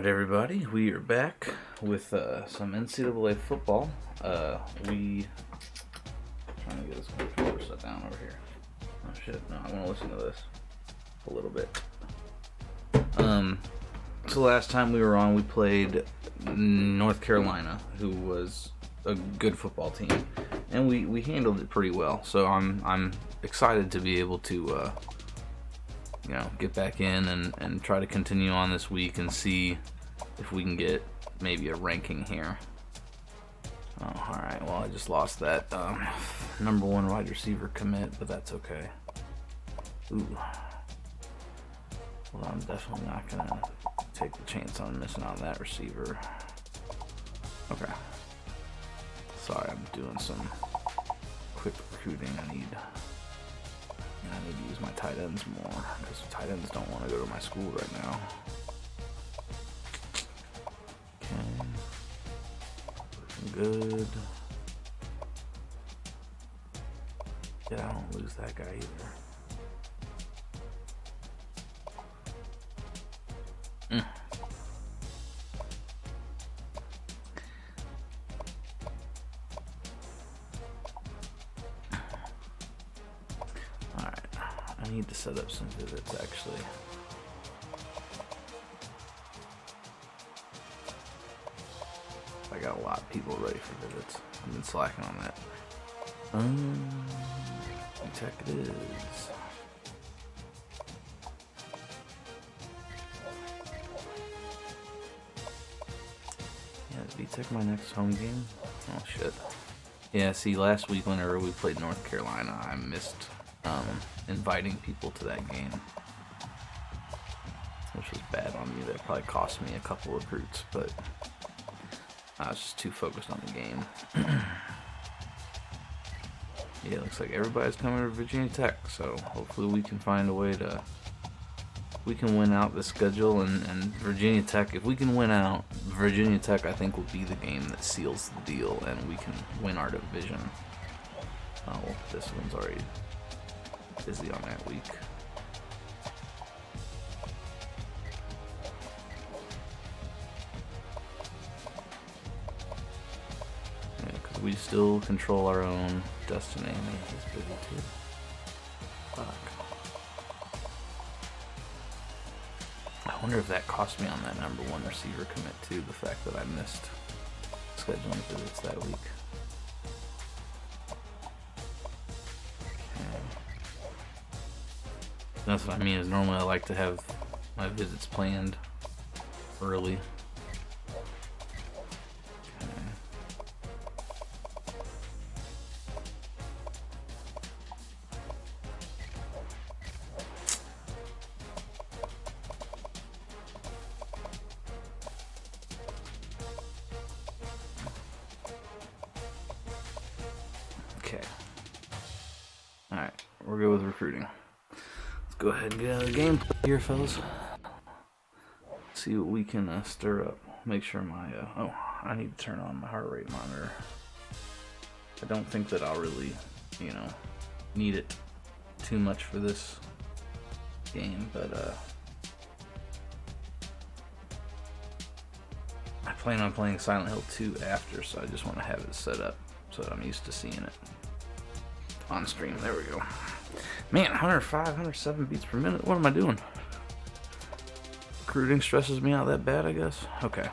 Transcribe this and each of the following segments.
Alright everybody, we are back with some NCAA football. Trying to get this controller set down over here. Oh shit, no, I want to listen to this a little bit. So last time we were on, we played North Carolina, who was a good football team, and we handled it pretty well. So I'm excited to be able to get back in and try to continue on this week and see if we can get maybe a ranking here. Oh, alright, well I just lost that number one wide receiver commit, but that's okay. Ooh. Well, I'm definitely not gonna take the chance on missing out on that receiver. Okay. Sorry, I'm doing some quick recruiting. I need to use my tight ends more, because tight ends don't want to go to my school right now. Okay. Good. Yeah, I don't lose that guy either. I need to set up some visits actually. I got a lot of people ready for visits. I've been slacking on that. Tech it is. Yeah, is VTech my next home game? Oh shit. Yeah, see, last week whenever we played North Carolina, I missed inviting people to that game, which was bad on me. That probably cost me a couple of recruits, but I was just too focused on the game. Yeah, looks like everybody's coming to Virginia Tech, so hopefully we can find a way to win out the schedule, and Virginia Tech, if we can win out, Virginia Tech I think will be the game that seals the deal and we can win our division. Oh, this one's already busy on that week. Yeah, because we still control our own destiny. He's busy too. Fuck. I wonder if that cost me on that number one receiver commit too, the fact that I missed scheduling visits that week. That's what I mean, is normally I like to have my visits planned early. Okay. Alright, we're good with recruiting. Go ahead and get out of the game here, fellas. See what we can stir up. Make sure my I need to turn on my heart rate monitor. I don't think that I'll really, need it too much for this game, but I plan on playing Silent Hill 2 after, so I just want to have it set up so that I'm used to seeing it on stream. There we go. Man, 105, 107 beats per minute. What am I doing? Recruiting stresses me out that bad, I guess. Okay.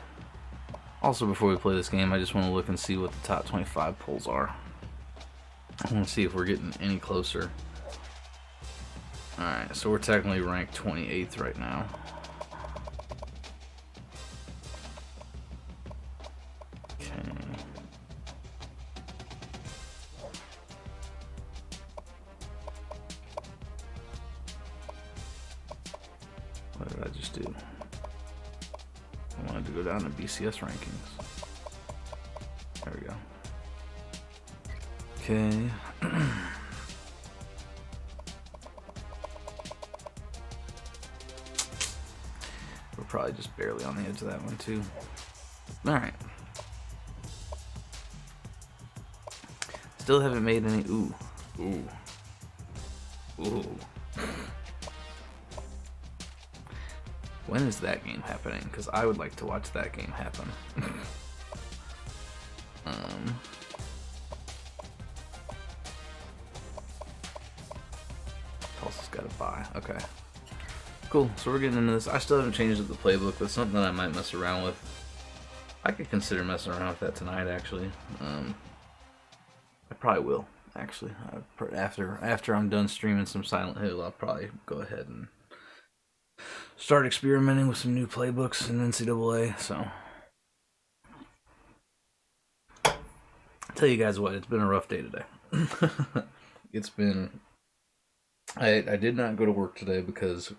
Also, before we play this game, I just want to look and see what the top 25 polls are. I want to see if we're getting any closer. Alright, so we're technically ranked 28th right now. What did I just do? I wanted to go down to BCS rankings. There we go. Okay. We're probably just barely on the edge of that one too. Alright. Still haven't made any. Ooh. When is that game happening? Because I would like to watch that game happen. Tulsa's got a bye. Okay. Cool. So we're getting into this. I still haven't changed up the playbook, but something that I might mess around with. I could consider messing around with that tonight, actually. I probably will, actually. After I'm done streaming some Silent Hill, I'll probably go ahead and start experimenting with some new playbooks in NCAA. So, I'll tell you guys what, it's been a rough day today. It's been... I did not go to work today because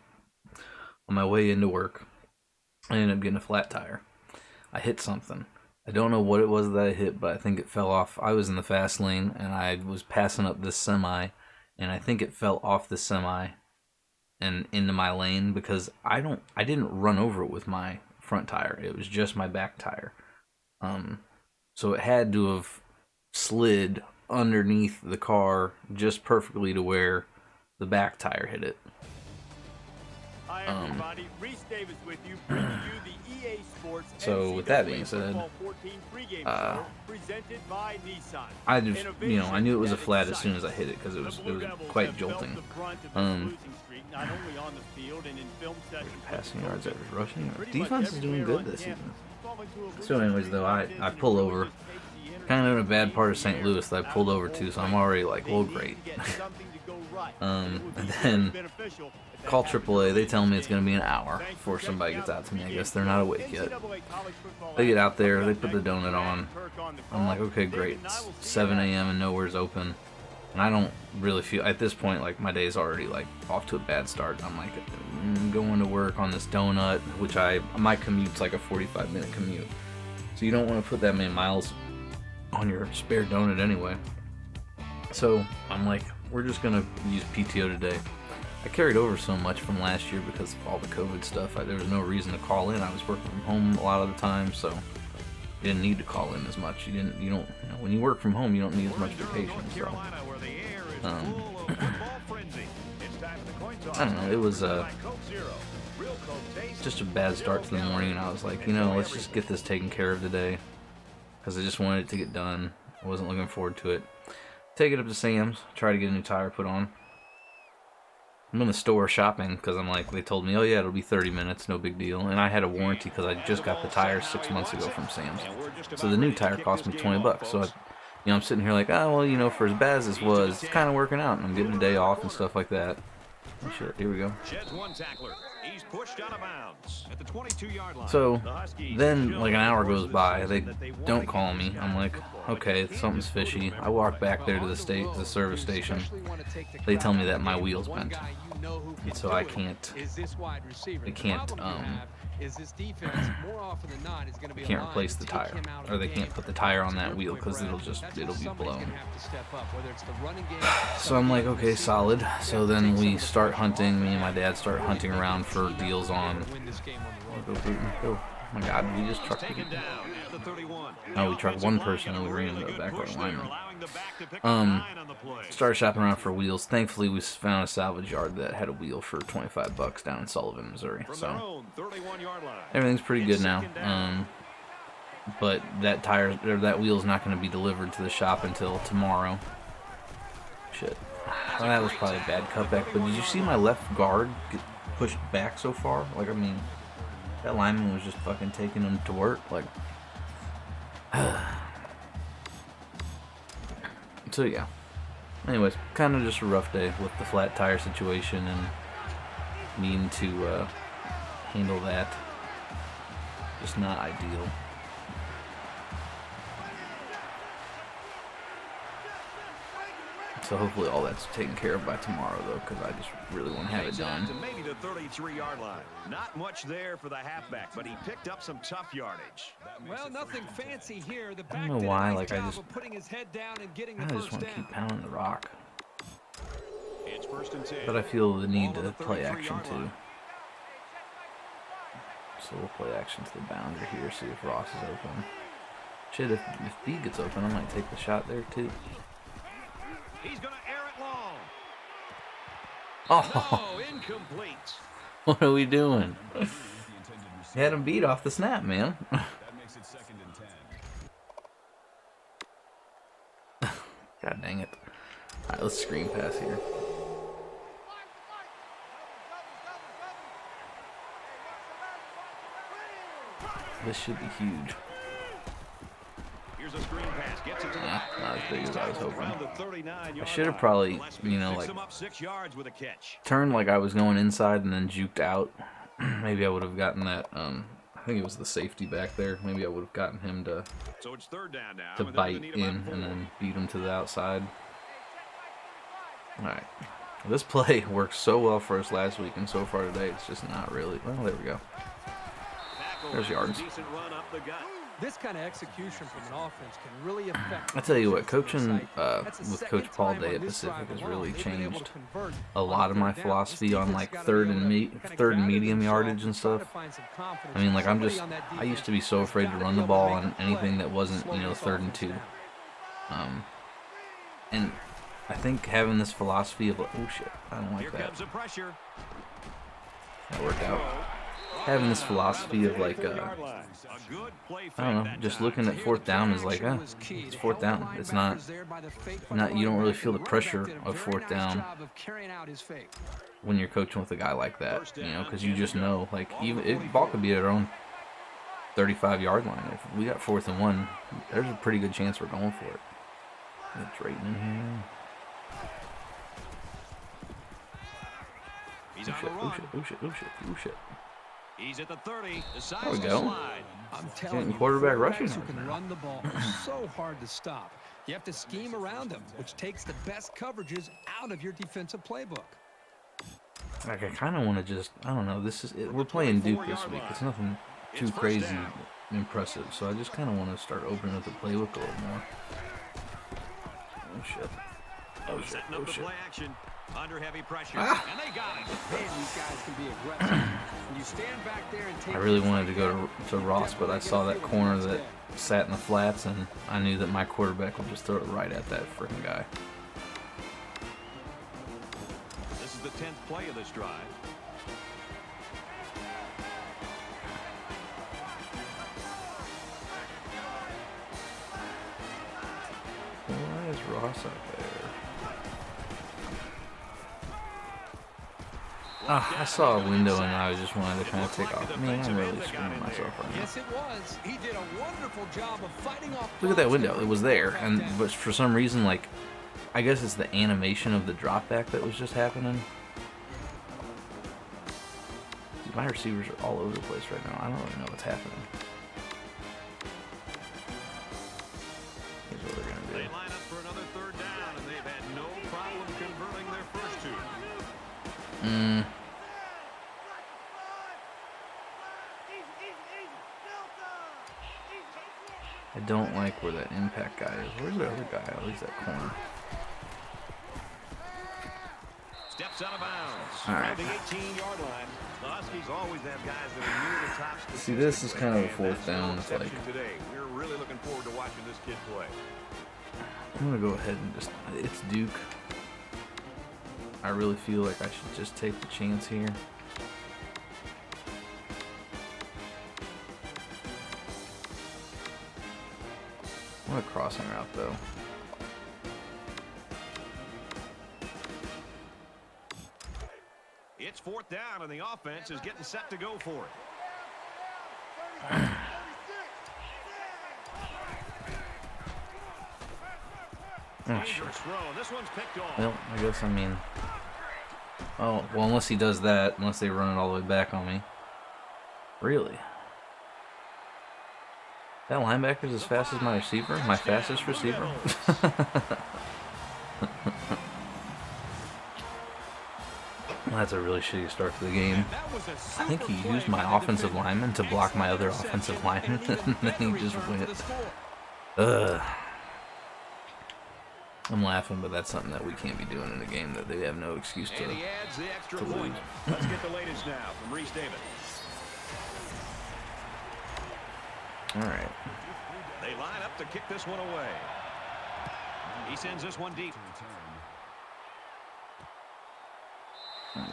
on my way into work, I ended up getting a flat tire. I hit something. I don't know what it was that I hit, but I think it fell off. I was in the fast lane, and I was passing up this semi, and I think it fell off the semi and into my lane because I didn't run over it with my front tire. It was just my back tire. So it had to have slid underneath the car just perfectly to where the back tire hit it. Hi everybody, Reese Davis with you, bringing you the EA Sports so with that being said, I just, I knew it was a flat as soon as I hit it because it was quite jolting. Passing yards, average rushing yards. Defense is doing good this season. So anyways, though, I pull over, kind of in a bad part of St. Louis that I pulled over to, so I'm already like, well, great. And then call AAA. They tell me it's going to be an hour before somebody gets out to me. I guess they're not awake yet. They get out there. They put the donut on. I'm like, okay, great. It's 7 a.m. and nowhere's open. And I don't really feel, at this point, like my day's already like off to a bad start. I'm like going to work on this donut, which my commute's like a 45-minute commute. So you don't want to put that many miles on your spare donut anyway. So I'm like, we're just going to use PTO today. I carried over so much from last year because of all the COVID stuff. There was no reason to call in. I was working from home a lot of the time, so you didn't need to call in as much. When you work from home, you don't need as much vacation. So, I don't know. It was just a bad start to the morning, and I was like, let's just get this taken care of today because I just wanted it to get done. I wasn't looking forward to it. Take it up to Sam's, try to get a new tire put on. I'm in the store shopping because I'm like, they told me, oh yeah, it'll be 30 minutes, no big deal. And I had a warranty because I just got the tires 6 months ago from Sam's. So the new tire cost me $20. So I'm sitting here like, oh well, for as bad as this was, it's kind of working out, and I'm getting a day off and stuff like that. Oh, shit, here we go. So then, like an hour goes by, they don't call me. I'm like, okay, something's fishy. I walk back there to the service station. They tell me that my wheel's bent, and so I can't replace the tire, or they can't put the tire on that wheel because it'll be blown. So I'm like, okay, solid. So then we start hunting. Me and my dad start hunting around for deals on. Oh my God, we just trucked people. No, we trucked one person and we ran into a backward lineman. Started shopping around for wheels. Thankfully, we found a salvage yard that had a wheel for $25 down in Sullivan, Missouri. So everything's pretty good now. But that wheel's not going to be delivered to the shop until tomorrow. Shit. Well, that was probably a bad cutback. But did you see my left guard get pushed back so far? Like, I mean, that lineman was just fucking taking him to work. Like, so yeah. Anyways, kind of just a rough day with the flat tire situation and needing to handle that. Just not ideal. So hopefully all that's taken care of by tomorrow, though, because I just really want to have it done. Maybe the 33-yard line. Not much there for the halfback, but he picked up some tough yardage. Well, nothing fancy here. The I don't know why, like I just want to keep pounding the rock. But I feel the need to play action too. So we'll play action to the boundary here, see if Ross is open. Shit, if B gets open, I might take the shot there too. He's going to air it long. Oh, No, incomplete. What are we doing? Had him beat off the snap, man. That makes it 2nd and 10. God dang it. Alright, let's screen pass here. This should be huge. Here's a screen pass. Gets it to the Not as big as I was hoping. around the 39-yard I should have line. probably, Gillespie you know, picks like, him up 6 yards with a catch. turned like I was going inside and then juked out. Maybe I would have gotten that, I think it was the safety back there. Maybe I would have gotten him to So it's 3rd down now. to and they're gonna bite need in about 4. and then beat him to the outside. Alright. This play worked so well for us last week, and so far today it's just not really. Well, there we go. Tackle There's after a yards. decent run up the gut. This kind of execution from an offense can really affect. I tell you what, coaching That's the with second Coach Paul time Day on at this Pacific drive has alone really they've been able to changed convert a on lot of my 3rd down. philosophy on This like defense 3rd gotta and be able to kinda 3rd and gather medium themselves yardage and and try stuff. to find some confidence. I mean, like Somebody on that I used to be so defense afraid has to gotta run be the able to ball make on a play anything that to wasn't, slow you know, this 3rd and offense 2. down. And I think having this philosophy of like, oh shit, I don't like Here that. comes the pressure. That worked out. Having this philosophy of like, A good play I don't know, fake just that looking time. at 4th down is like, it's 4th down. It's not, you don't really feel the pressure of 4th down when you're coaching with a guy like that, you know, because you just know, like, even ball could be at our own 35-yard line. If we got 4th and 1, there's a pretty good chance we're going for it. Get Drayton in here. He's Oh on shit, the oh run. shit, oh shit, oh shit, oh shit. He's at the 30. Decides There we to go. slide. I'm Getting telling you, quarterback rushing quarterbacks who yards can now. run the ball are so hard to stop. You have to scheme around them, which takes the best coverages out of your defensive playbook. Like, I kind of want to just, I don't know, we're playing Duke this week. It's nothing too It's first crazy down. impressive, so I just kind of want to start opening up the playbook a little more. Oh shit. Oh shit, Setting oh up the shit. play action. Under heavy pressure. Ah. And they got it. Man, these guys can be aggressive. When you stand back there and take I really hits wanted to like go that, to you Ross, but I definitely saw get a that feel corner for the that next day. sat in the flats, and I knew that my quarterback would just throw it right at that freaking guy. This is the 10th play of this drive. Why is Ross up there? I saw a window and I just wanted to kind of take off. Man, I'm really screwing myself right now. Yes, it was. He did a wonderful job of fighting off. Look at that blocks window. It was there, back and down. but for some reason, like, I guess it's the animation of the drop back that was just happening. Dude, my receivers are all over the place right now. I don't really know what's happening. Here's what they're gonna They do. line up for another 3rd down, and they've had no problem converting their first 2. I don't like where that impact guy is. Where's the other guy? At least that corner. Steps out of bounds. All right. Around the 18-yard line. The Huskies always have guys that are near the top. See, this is kind of a statistically, 4th and that's no down. It's like, exception today. We're really looking forward to watching this kid play. I'm gonna go ahead and just. It's Duke. I really feel like I should just take the chance here. What a crossing route, though. It's 4th down, and the offense is getting set to go for it. Oh, shit. Dangerous throw. This one's picked off. Well, I guess, I mean... Oh, well, unless he does that, unless they run it all the way back on me. Really? That linebacker's as fast as my receiver? My fastest receiver? That's a really shitty start to the game. I think he used my offensive lineman to block my other offensive lineman, and then he just went. Ugh. I'm laughing, but that's something that we can't be doing in a game that they have no excuse to. And he adds the extra to point. lose. Let's get the latest now from Reese Davis. All right. They line up to kick this one away. He sends this one deep.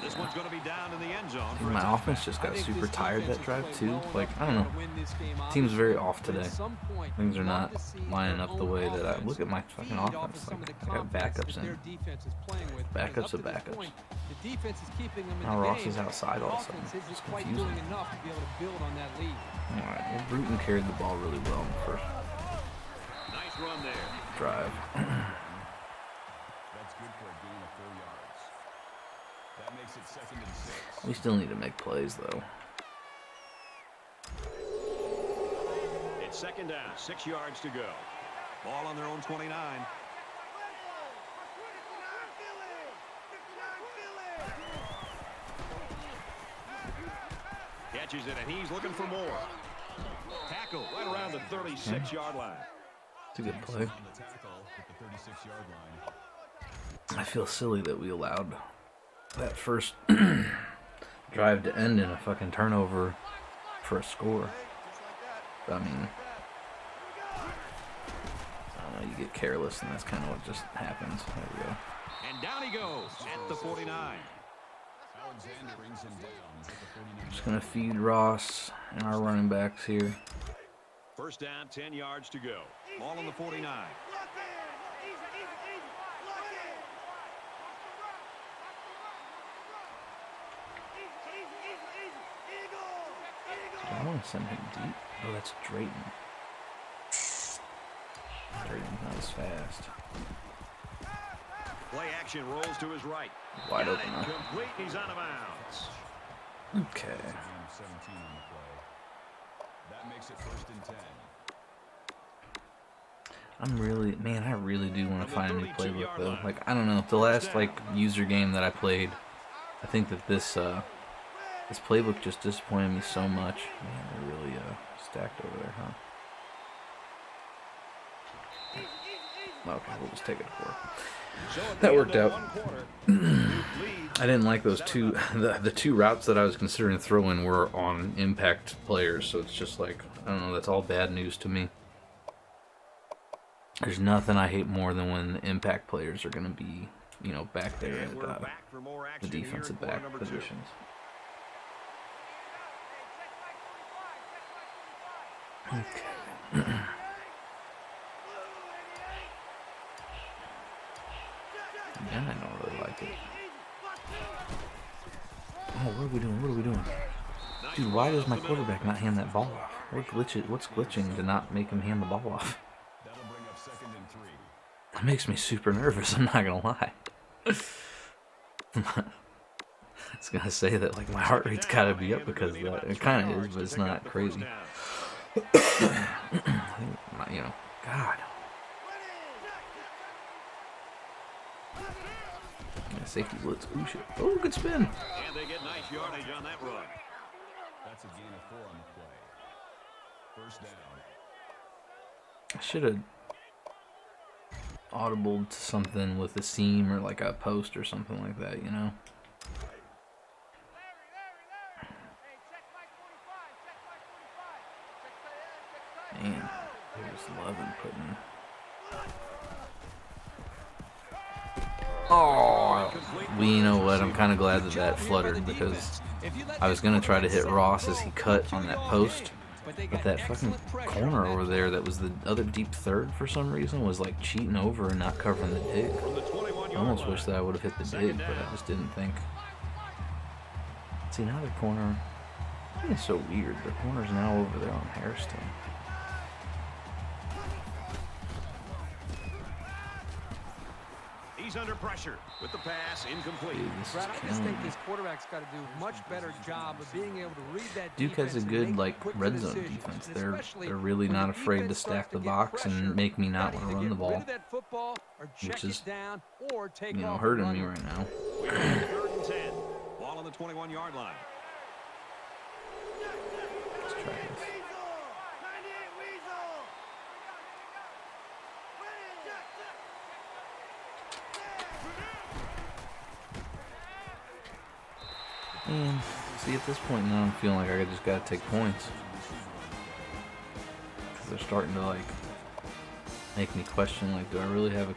This one's going to be down in the end zone. Dude, my offense just got super tired that drive too. Like, I don't know. Team's very off today. Things are not lining up the way that I look at my fucking offense. Like, I got backups in. Backups of backups. Now Ross is outside all of a sudden. It's confusing. Alright, well, Bruton carried the ball really well in the first Nice run there. drive. That's good for a gain of 4 yards. That makes it 2nd and 6. We still need to make plays though. It's 2nd down, 6 yards to go. Ball on their own 29. Catches it, and he's looking for more. Tackle right around the 36-yard line. It's a good play. On the tackle at the 36-yard line. I feel silly that we allowed that first drive to end in a fucking turnover for a score. I mean, I don't know, you get careless and that's kind of what just happens. There we go. And down he goes at the 49. Alexander brings him down at the 49. Just gonna feed Ross and our running backs here. First down, 10 yards to go. Ball on the 49. I want to send him deep. Oh, that's Drayton. Drayton's not as fast. Play action rolls to his right. Wide Got open, it huh? complete. He's out of bounds. Okay. Gain of 17 on the play. That makes it 1st and 10. I really do want to find a new playbook though. Like, I don't know, the last like user game that I played, I think that this playbook just disappointed me so much. Man, they're really stacked over there, huh? Okay, we'll just take it to 4. That worked out. I didn't like those two. The two routes that I was considering throwing were on impact players, so it's just like, I don't know. That's all bad news to me. There's nothing I hate more than when the impact players are going to be, you know, back there at the defensive back positions. Okay. Yeah, I don't really like it. Oh, what are we doing? What are we doing? Dude, why does my quarterback not hand that ball off? What's glitching to not make him hand the ball off? That'll bring up 2nd and 3. That makes me super nervous, I'm not gonna lie. I was gonna say that, like, my heart rate's gotta be up because of that. It kinda is, but it's not crazy. You know, God. Yeah, safety blitz. Ooh, shit. Oh, good spin. And they get nice yardage on that run. That's a gain of 4 on the play. First down. I should have audibled to something with a seam or like a post or something like that, you know? Man, there's Levin putting... Oh, you know what? I'm kind of glad that that fluttered because I was going to try to hit Ross as he cut on that post. But that fucking corner over there that was the other deep third for some reason was like cheating over and not covering the dig. I almost wish that I would have hit the dig, but I just didn't think. See, now the corner... It's so weird. The corner's now over there on Hairston. He's under pressure with the pass incomplete. Dude, this is Brad, I just killing think me. this quarterback's got to do a much better job of being able to read that Duke has a defense and good make like quick red zone decisions, defense. and They're especially really when not the afraid to defense stack starts the to get box pressure. and make me not Gotta want to either run the get rid ball, of that football or check which is, it down or take you know, off hurting and me run. right now. We're on 3rd and 10. Ball on the 21-yard line. Let's try this. And see, at this point now, I'm feeling like I just gotta take points because they're starting to like make me question, like, do I really have a,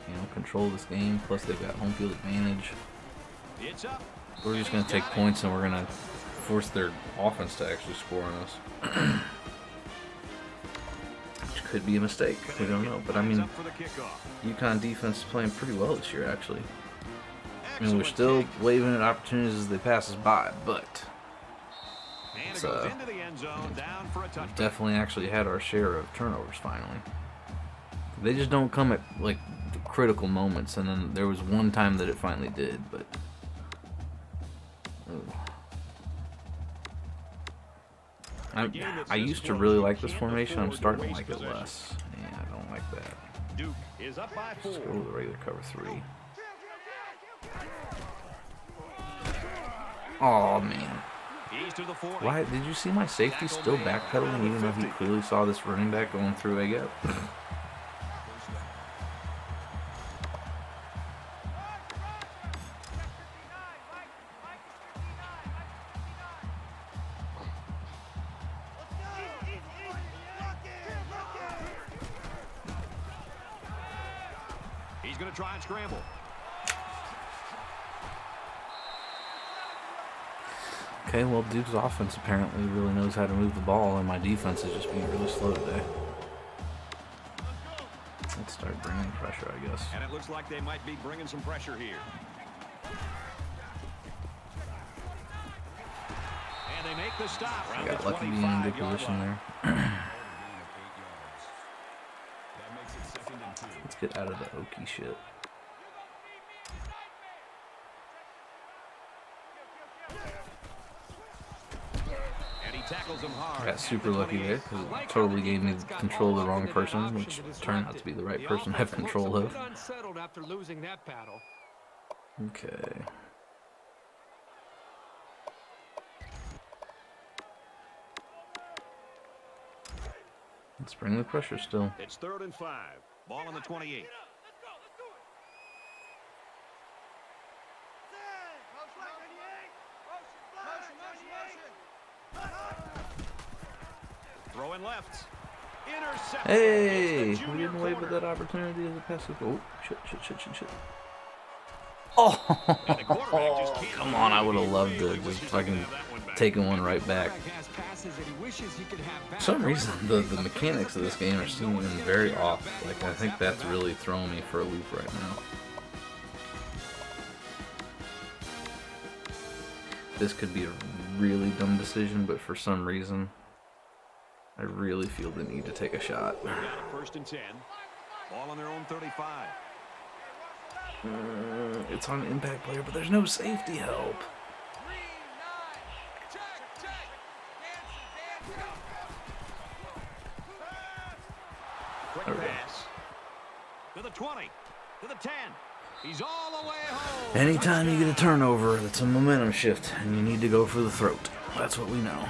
you know, control of this game? Plus, they've got home field advantage. It's up. we're just going to take points and we're going to force their offense to actually score on us. Which could be a mistake. We don't know. But I mean, UConn defense is playing pretty well this year, actually. I mean, we're still waving at opportunities as they pass us by, but it's definitely actually had our share of turnovers finally. They just don't come at like the critical moments, and then there was one time that it finally did, but I used to really like this formation. I'm starting to like it less. Yeah, I don't like that. Duke is up by 4. Let's go with the regular cover 3. Oh man. Why did you see my safety still backpedaling even though he clearly saw this running back going through a gap? He's going to try and scramble. Okay, well, Duke's offense apparently really knows how to move the ball, and my defense is just being really slow today. Let's start bringing pressure, I guess. And it looks like they might be bringing some pressure here. And they make the stop. I got lucky being in good position there. Let's get out of the Okie shit. I got super lucky there because it totally gave me control of the wrong person, which turned out to be the right person to have control of. Okay. Let's bring the pressure still. It's 3rd and 5. Ball on the 28. Throwing left. Intercept. Hey, we didn't wait for that opportunity as a pass. Oh, shit. Oh, come on, I would have loved to just fucking taken one right back. For some reason, the mechanics of this game are seeming very off. Like, I think that's really throwing me for a loop right now. This could be a really dumb decision, but for some reason, I really feel the need to take a shot. 1st and 10. Ball on their own 35. It's on impact player, but there's no safety help. Quick pass. To the 20. To the 10. He's all the way home. Anytime you get a turnover, it's a momentum shift, and you need to go for the throat. That's what we know.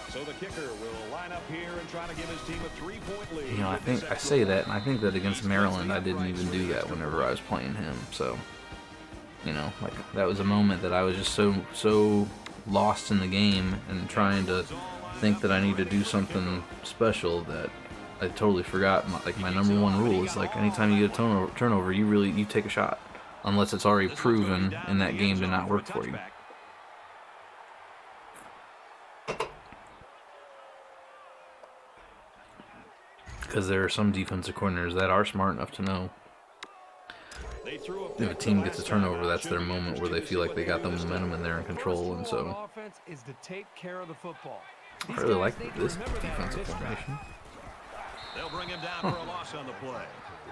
So the kicker will line up here and try to give his team a 3-point lead. You know, I say that, and I think that against Maryland, I didn't even do that whenever I was playing him. So, you know, like that was a moment that I was just so lost in the game and trying to think that I need to do something special that I totally forgot. Like my number one rule is like anytime you get a turnover, you take a shot, unless it's already proven in that game to not work for you. Because there are some defensive coordinators that are smart enough to know if a team gets a turnover, that's their moment where they feel like they got the momentum and they're in control. And so I really like this defensive formation. They'll bring him down for a loss on the play.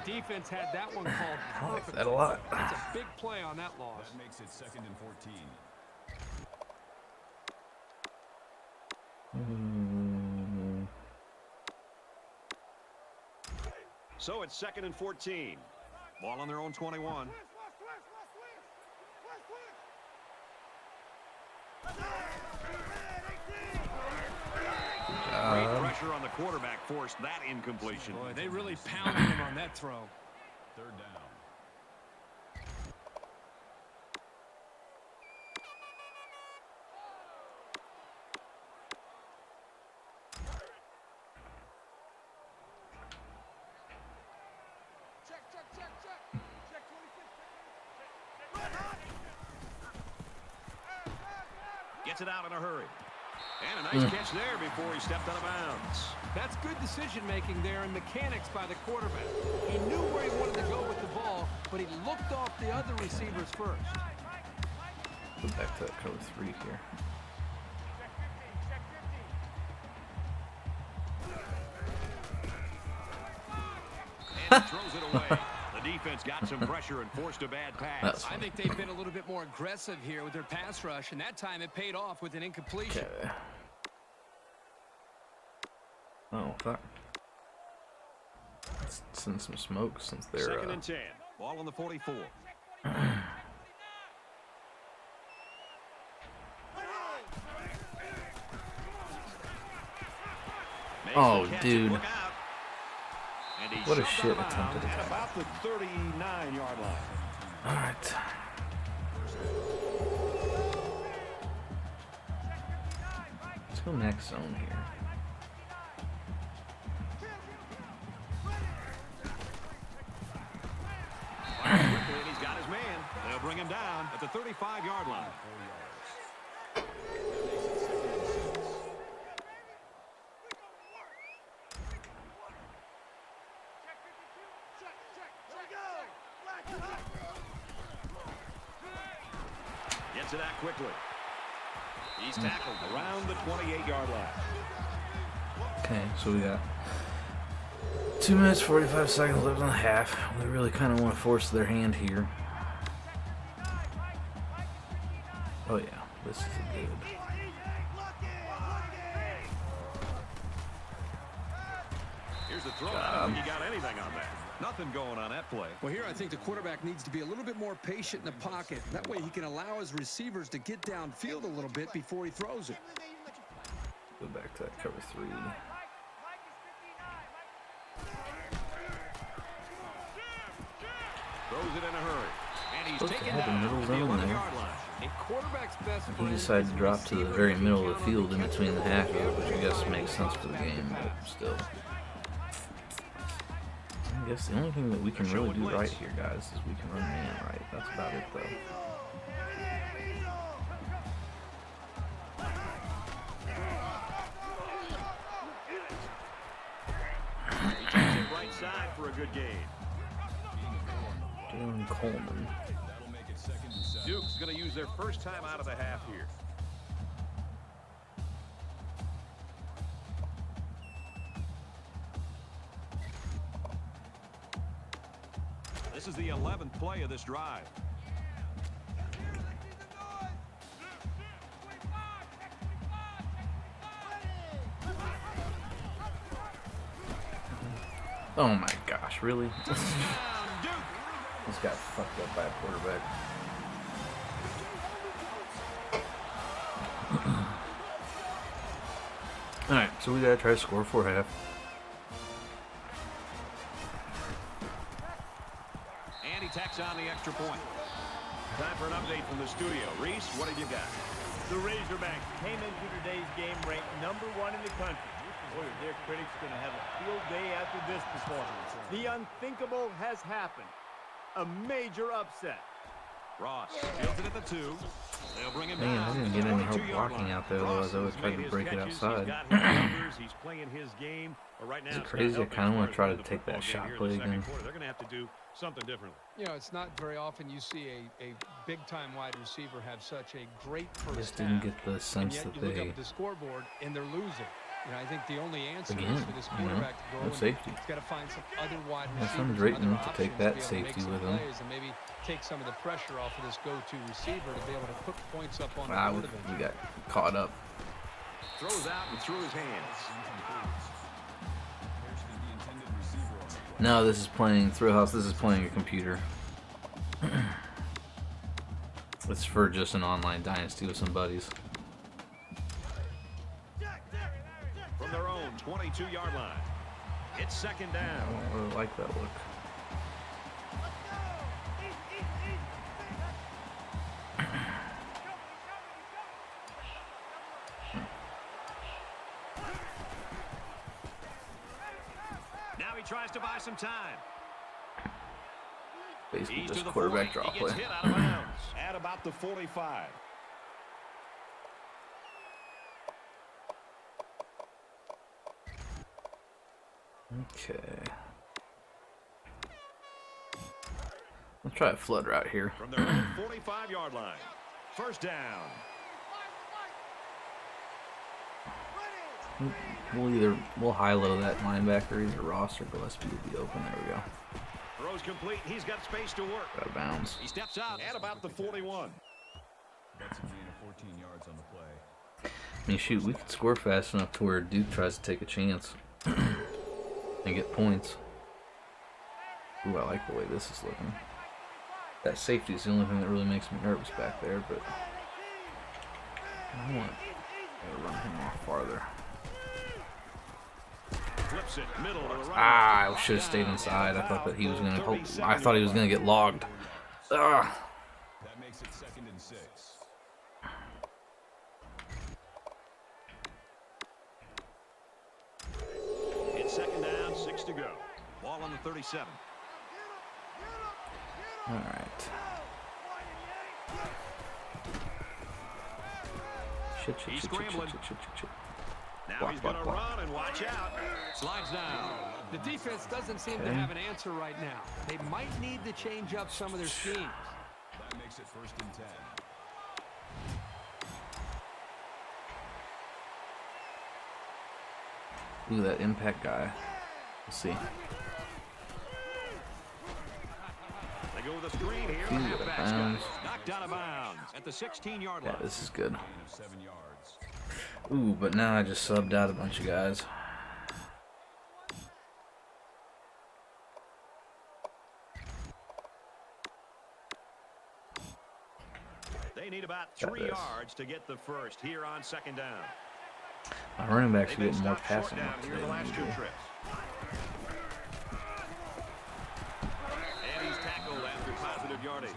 The defense had that one called I like perfectly. that a lot. It's a big play on that loss. That makes it 2nd and 14. So it's 2nd and 14. Ball on their own 21. Great pressure on the quarterback forced that incompletion. Boy, they really pounded him on that throw. 3rd down. Gets it out in a hurry. And a nice catch there before he stepped out of bounds. That's good decision-making there and mechanics by the quarterback. He knew where he wanted to go with the ball, but he looked off the other receivers first. Go back to that cover 3 here. And he throws it away. The defense got some pressure and forced a bad pass. I think they've been a little bit more aggressive here with their pass rush, and that time it paid off with an incompletion. Okay. Oh, fuck. Let's send some smoke since they're... Second and 10. Ball on the 44. Oh, dude. What a shit attempted at about the 39-yard line. All right. Let's go next zone here. Quickly, and he's got his man. They'll bring him down at the 35-yard line. Gets it out quickly. He's tackled around the 28-yard line. Okay, so we got 2 minutes, 45 seconds left in the half. We really kind of want to force their hand here. Oh yeah, this is a good. Here's the throw. I don't think he got anything on that. Nothing going on that play. Well, here I think the quarterback needs to be a little bit more patient in the pocket. That way he can allow his receivers to get downfield a little bit before he throws it. Go back to that cover 3. Throws it in a hurry. And he's Supposed to taken have a down middle at the zone there. 11-yard line. A quarterback's best He friend decided is to a drop to the receiver very who middle can of the count on field in catching between the the halves, ball. which I guess makes sense for the game, but still. I guess the only thing that we can really do right here, guys, is we can run man right. That's about it, though. He takes it right side for a good gain. Dylan Coleman. Duke's going to use their first time out of the half here. This is the 11th play of this drive. Oh my gosh, really? This got fucked up by a quarterback. Alright, so we gotta try to score for half. And he tacks on the extra point. Time for an update from the studio. Reese, what have you got? The Razorbacks came into today's game ranked #1 in the country. Boy, are their critics going to have a field day after this performance. The unthinkable has happened. A major upset. Ross fields it at the 2. They'll bring him Man, down. I didn't get any help 22-yard blocking line. out there, otherwise I would Ross try has to made break it his catches. outside. He's got his numbers. He's playing his game. But right now, Is it it's crazy? not I kinda wanna helping try to the take that football shot game here in play the second again. quarter. They're going to have to do something differently. You know, it's not very often you see a big-time wide receiver have such a great I first just didn't half, get the and sense yet that you look they... up at the scoreboard and they're losing. You know, I think the only answer Again, is for this you know, quarterback to go no and safety. he's got to find some other wide Yeah, receivers, some and rating other to take options that to be able to safety make some with him. plays and maybe take some of the pressure off of this go-to receiver to be able to put points up on the Ah, board we eventually. got caught up. Throws out and through his hands. No, this is playing Thrillhouse. This is playing a computer. It's for just an online Dynasty with some buddies. From their own 22-yard line. It's second I down. don't really like that look. Now he tries to buy some time. Basically He's to just the quarterback 40. draw He play. gets hit out of bounds at about the 45. Okay. Let's try a flood route here. From their own 45-yard line. First down. We'll high-low that linebacker, either Ross or Gillespie will be open. There we go. Throws complete. He's got space to work. Out of bounds. He steps out at about the 41. That's a gain of 14 yards on the play. I mean, shoot, we could score fast enough to where Duke tries to take a chance and get points. Ooh, I like the way this is looking. That safety is the only thing that really makes me nervous back there, but I want to run him off farther. Flips it middle to the right. Ah, I should have stayed inside. I thought that he was gonna. I thought he was gonna get logged. Ah. That makes it 2nd and 6. It's 2nd down, 6 to go. Ball on the 37. All right. Shit. Now he's going to run and watch out. Slides down. The defense doesn't seem to have an answer right now. They might need to change up some of their schemes. That makes it 1st and 10. Ooh, that impact guy. Let's see. They go with a screen here. He's out of bounds. Knocked out of bounds at the 16-yard line. Yeah, this is good. Gain of 7 yards. Ooh, but now I just subbed out a bunch of guys. They need about 3 yards to get the first here on 2nd down. My running backs are They've been getting more stopped short passing down up here today the than last 2 usual. trips. And he's tackled after positive yardage.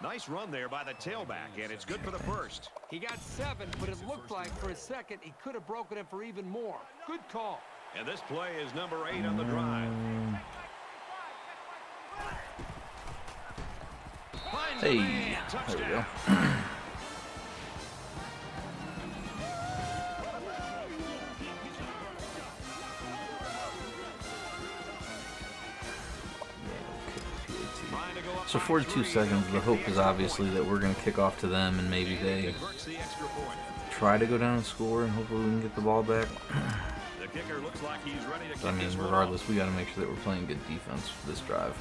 Nice run there by the tailback, and it's good for the first. He got 7, but it looked like for a second he could have broken it for even more. Good call. And this play is number 8 on the drive. Finds a Hey, man. there we Touchdown. go. Trying to go up So by 42 3. seconds, the They'll hope kick the is extra obviously point. that we're going to kick off to them and maybe they Converts the extra point. try to go down and score and hopefully we can get the ball back. The kicker looks like he's ready to So, I kick mean, this one regardless, off. we got to make sure that we're playing good defense for this drive.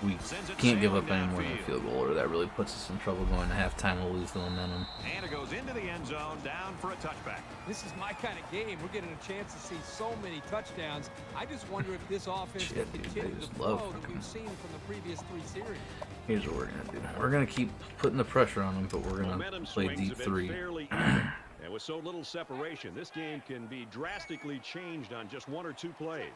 We can't give up any more than a field goal or that really puts us in trouble going to halftime. We'll lose the momentum. And it goes into the end zone, down for a touchback. This is my kind of game. We're getting a chance to see so many touchdowns. I just wonder if this offense Shit, can dude, continue they the just flow love that fucking- we've seen from the previous 3 series. Here's what we're going to do. We're going to keep putting the pressure on them, but we're going Momentum to play swings deep have been 3. fairly even. And with so little separation, this game can be drastically changed on just 1 or 2 plays.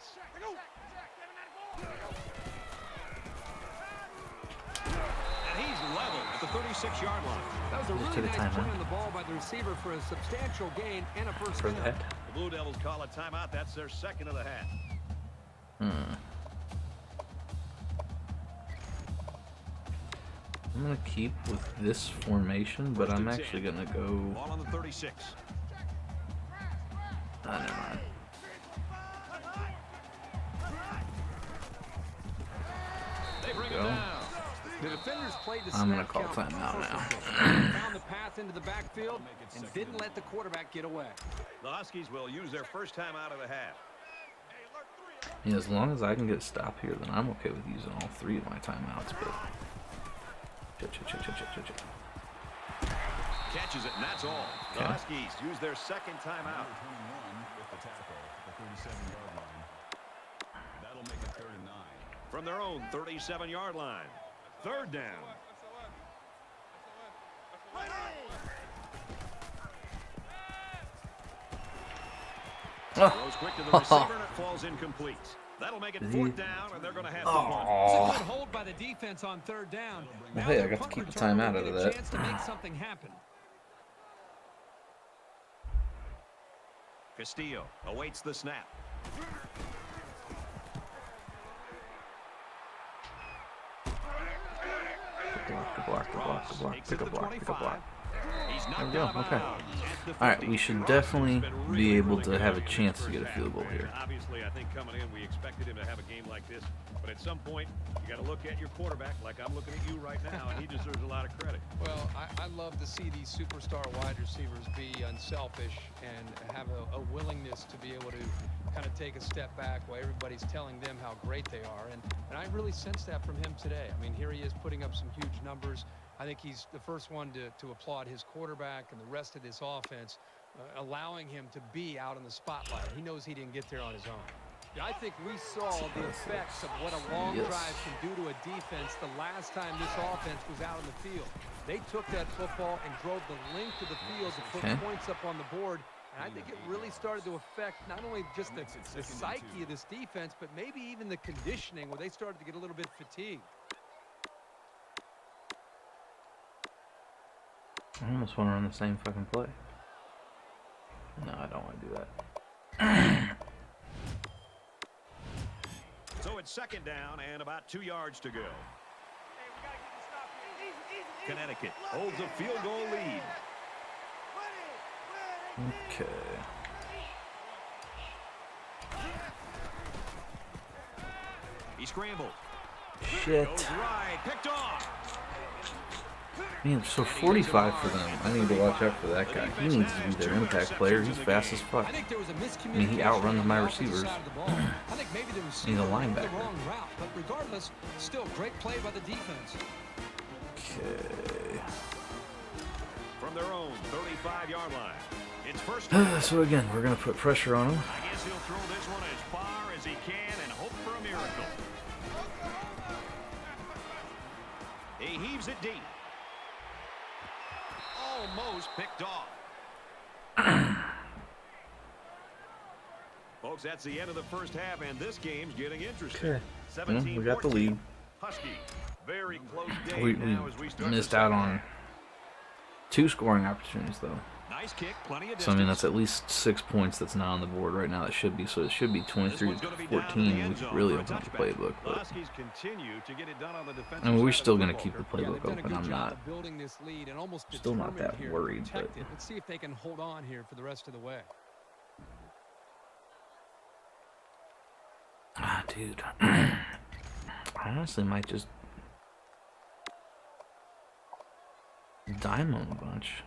And he's level at the 36-yard line. That was a Just really took a nice timeout. play on the ball by the receiver for a substantial gain and a first For down. that. The Blue Devils call a timeout. That's their 2nd of the half. I'm going to keep with this formation, but I'm actually going to go... Ball on the 36. Ah, never mind. They bring him Go. down. The defenders played the I'm gonna snap call count timeout perfectly. now. Found the path into the backfield and didn't let the quarterback get away. The Huskies will use their first time out of the half. Yeah, as long as I can get a stop here, then I'm okay with using all 3 of my timeouts, but... Shit. Catches it, and that's all. The Okay. Huskies use their 2nd timeout. Number 21 with the tackle at the 37-yard line. That'll make it 3rd and 9. From their own 37-yard line. 3rd down. Throws quick to the receiver, and it falls incomplete. That'll make it 4th down, and they're going to have the ball. It's a good hold by the defense on 3rd down. Well, Now hey, I their got to punt keep the returner time will out get of a that. chance to make something happen. Castillo awaits the snap. Block. Ross takes it Pick to a the block. 25. There we go. Okay. All right, we should definitely be able to have a chance to get a field goal here. Obviously, I think coming in, we expected him to have a game like this. But at some point, you got to look at your quarterback like I'm looking at you right now, and he deserves a lot of credit. Well, I love to see these superstar wide receivers be unselfish and have a willingness to be able to kind of take a step back while everybody's telling them how great they are. And I really sense that from him today. I mean, here he is putting up some huge numbers. I think he's the first one to applaud his quarterback and the rest of this offense, allowing him to be out in the spotlight. He knows he didn't get there on his own. I think we saw the effects of what a long drive can do to a defense the last time this offense was out on the field. They took that football and drove the length of the field to put points up on the board. And I think it really started to affect not only just the psyche of this defense, but maybe even the conditioning where they started to get a little bit fatigued. I almost want to run the same fucking play. No, I don't want to do that. So it's second down and about 2 yards to go. Connecticut holds a field goal lead. Okay. He scrambled. Shit. Goes right, picked off. Man, so 45 for them. I need to watch out for that guy. He needs to be their impact player. He's fast as fuck. I mean, he outruns my receivers. He's a linebacker. But regardless, still great play by the defense. Okay. From their own 35-yard line. It's first. So again, we're gonna put pressure on him. I guess he'll throw this one as far as he can and hope for a miracle. He heaves it deep. Almost picked off. Folks, that's the end of the first half, and this game's getting interesting. Okay. 17-14. We got the lead. Husky, very close day We now as we start missed the out second on half. 2 scoring opportunities, though. Nice kick, plenty of So, I mean, distance. that's at least 6 points that's not on the board right now. That should be. So it should be 23-14. We could really open up the playbook. But, Huskies continue to get it done on the defensive I mean, we're side of still the going to keep football. the playbook open. I'm not. Building this lead and almost Still not that determined here, worried, but- protect it. Let's see if they can hold on here for the rest of the way. Ah, dude. I honestly might just dime him a bunch.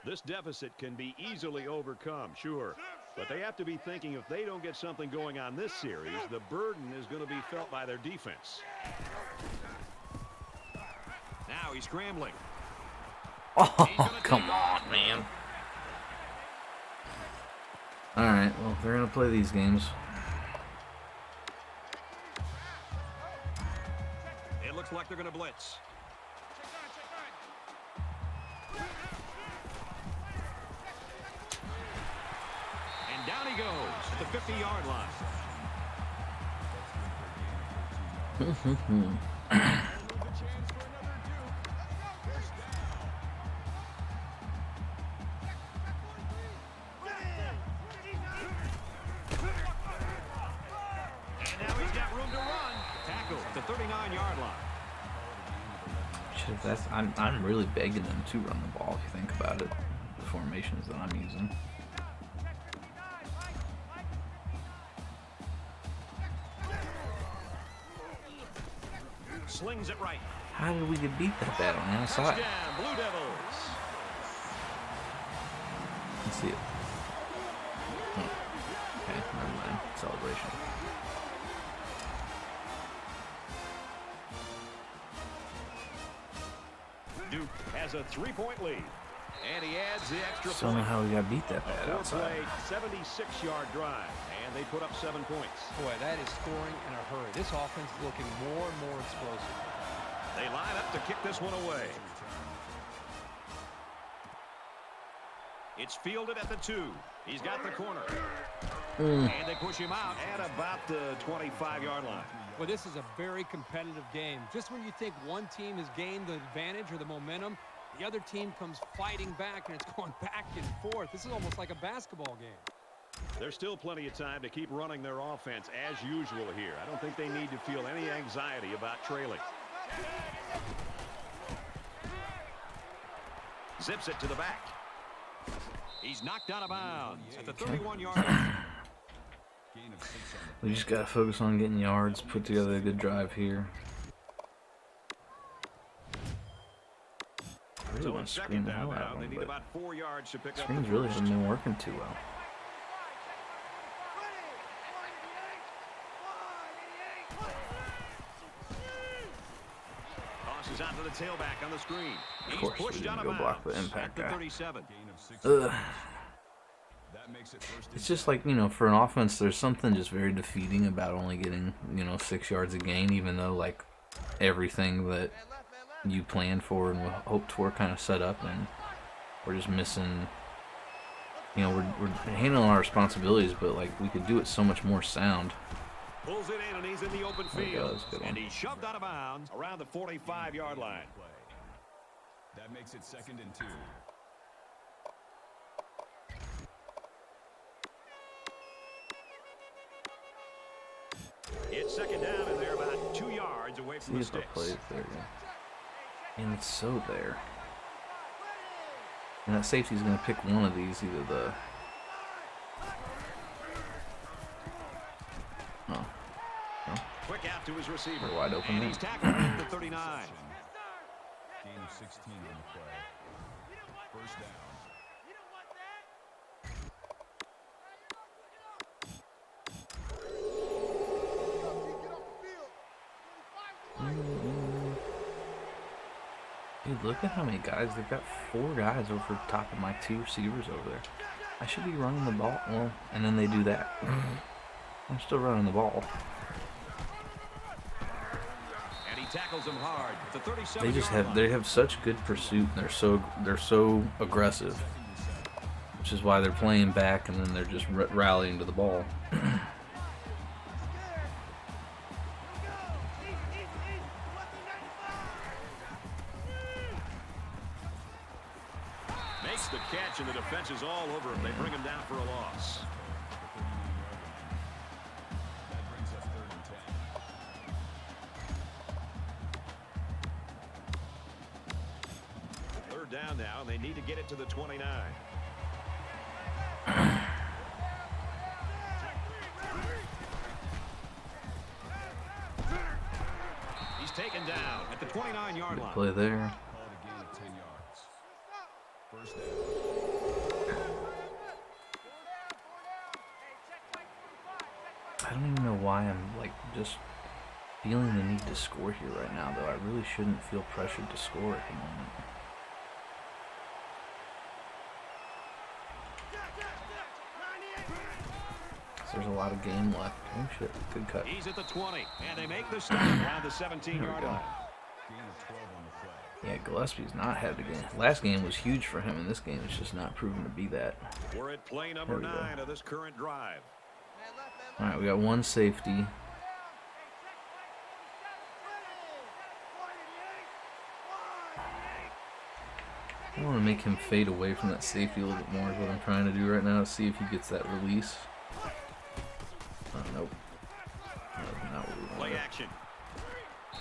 This deficit can be easily overcome, sure. But they have to be thinking if they don't get something going on this series, the burden is going to be felt by their defense. Now he's scrambling. Oh, come on, man. Alright, well, they're going to play these games. It looks like they're going to blitz. And down he goes at the 50-yard line. And now he's got room to run. Tackle at the 39-yard line. Shit, I'm really begging them to run the ball if you think about it. The formations that I'm using. Slings it right. How did we get beat that bad on the outside? Touchdown, Blue Devils. Let's see it. Okay, never mind. Celebration. Duke has a 3-point lead. And he adds the extra Still don't know point. how we got beat that bad A outside. 4-play, 76-yard drive. And they put up 7 points. Boy, that is scoring in a hurry. This offense is looking more and more explosive. They line up to kick this one away. It's fielded at the 2. He's got the corner. And they push him out at about the 25-yard line. Well, this is a very competitive game. Just when you think one team has gained the advantage or the momentum, the other team comes fighting back, and it's going back and forth. This is almost like a basketball game. There's still plenty of time to keep running their offense as usual here. I don't think they need to feel any anxiety about trailing. Zips it to the back. He's knocked out of bounds at the 31-yard line. Gain of 6 on We just got to focus on getting yards, put together a good drive here. Really So want on to screen second the down hell out now, of they them, need but about 4 yards to pick up the screens really first. haven't been working too well. Tosses out to the tailback on the screen. Of He's course, we pushed out didn't of go block the bounds impact at the guy. 37. gain of 6 Ugh. That makes it first and It's just 10. like, you know, for an offense, there's something just very defeating about only getting, 6 yards a gain, even though, like, everything that you planned for and hoped for kind of set up, and we're just missing, we're handling our responsibilities, but, like, we could do it so much more sound. Pulls it in, and he's in the open There we go, field. that's a good And one. he's shoved out of bounds around the 45-yard line. Play. That makes it 2nd and 2. It's 2nd down, and they're about 2 yards away from See the if I sticks. play it there. And it's so there. And that safety's going to pick one of these, either the... Oh. Quick out to his receiver. They're wide open And there. he's tackled at the 39. Gain of 16 on the play. First down. Dude, look at how many guys. They've got 4 guys over top of my 2 receivers over there. I should be running the ball. Well, and then they do that. I'm still running the ball. And he tackles him hard at the 37 They have such good pursuit. They're so aggressive, which is why they're playing back and then they're just rallying to the ball. Makes the catch, and the defense is all over him. They bring him down for a loss. That brings up 3rd and 10. 3rd down now, and they need to get it to the 29. He's taken down at the 29-yard line. Play there. Call it a gain of 10 yards. First down. I don't even know why I'm like just feeling the need to score here right now, though. I really shouldn't feel pressured to score at the moment. There's a lot of game left. Oh shit, good cut. He's at the 20, and they make the stop around the 17-yard go. line. Gain of 12 on the play. Yeah, Gillespie's not had a game. Last game was huge for him, and this game is just not proven to be that. We're at play number There we go. 9 of this current drive. All right, we got 1 safety. I want to make him fade away from that safety a little bit more is what I'm trying to do right now to see if he gets that release. Nope. No, not what we Play wanted. action.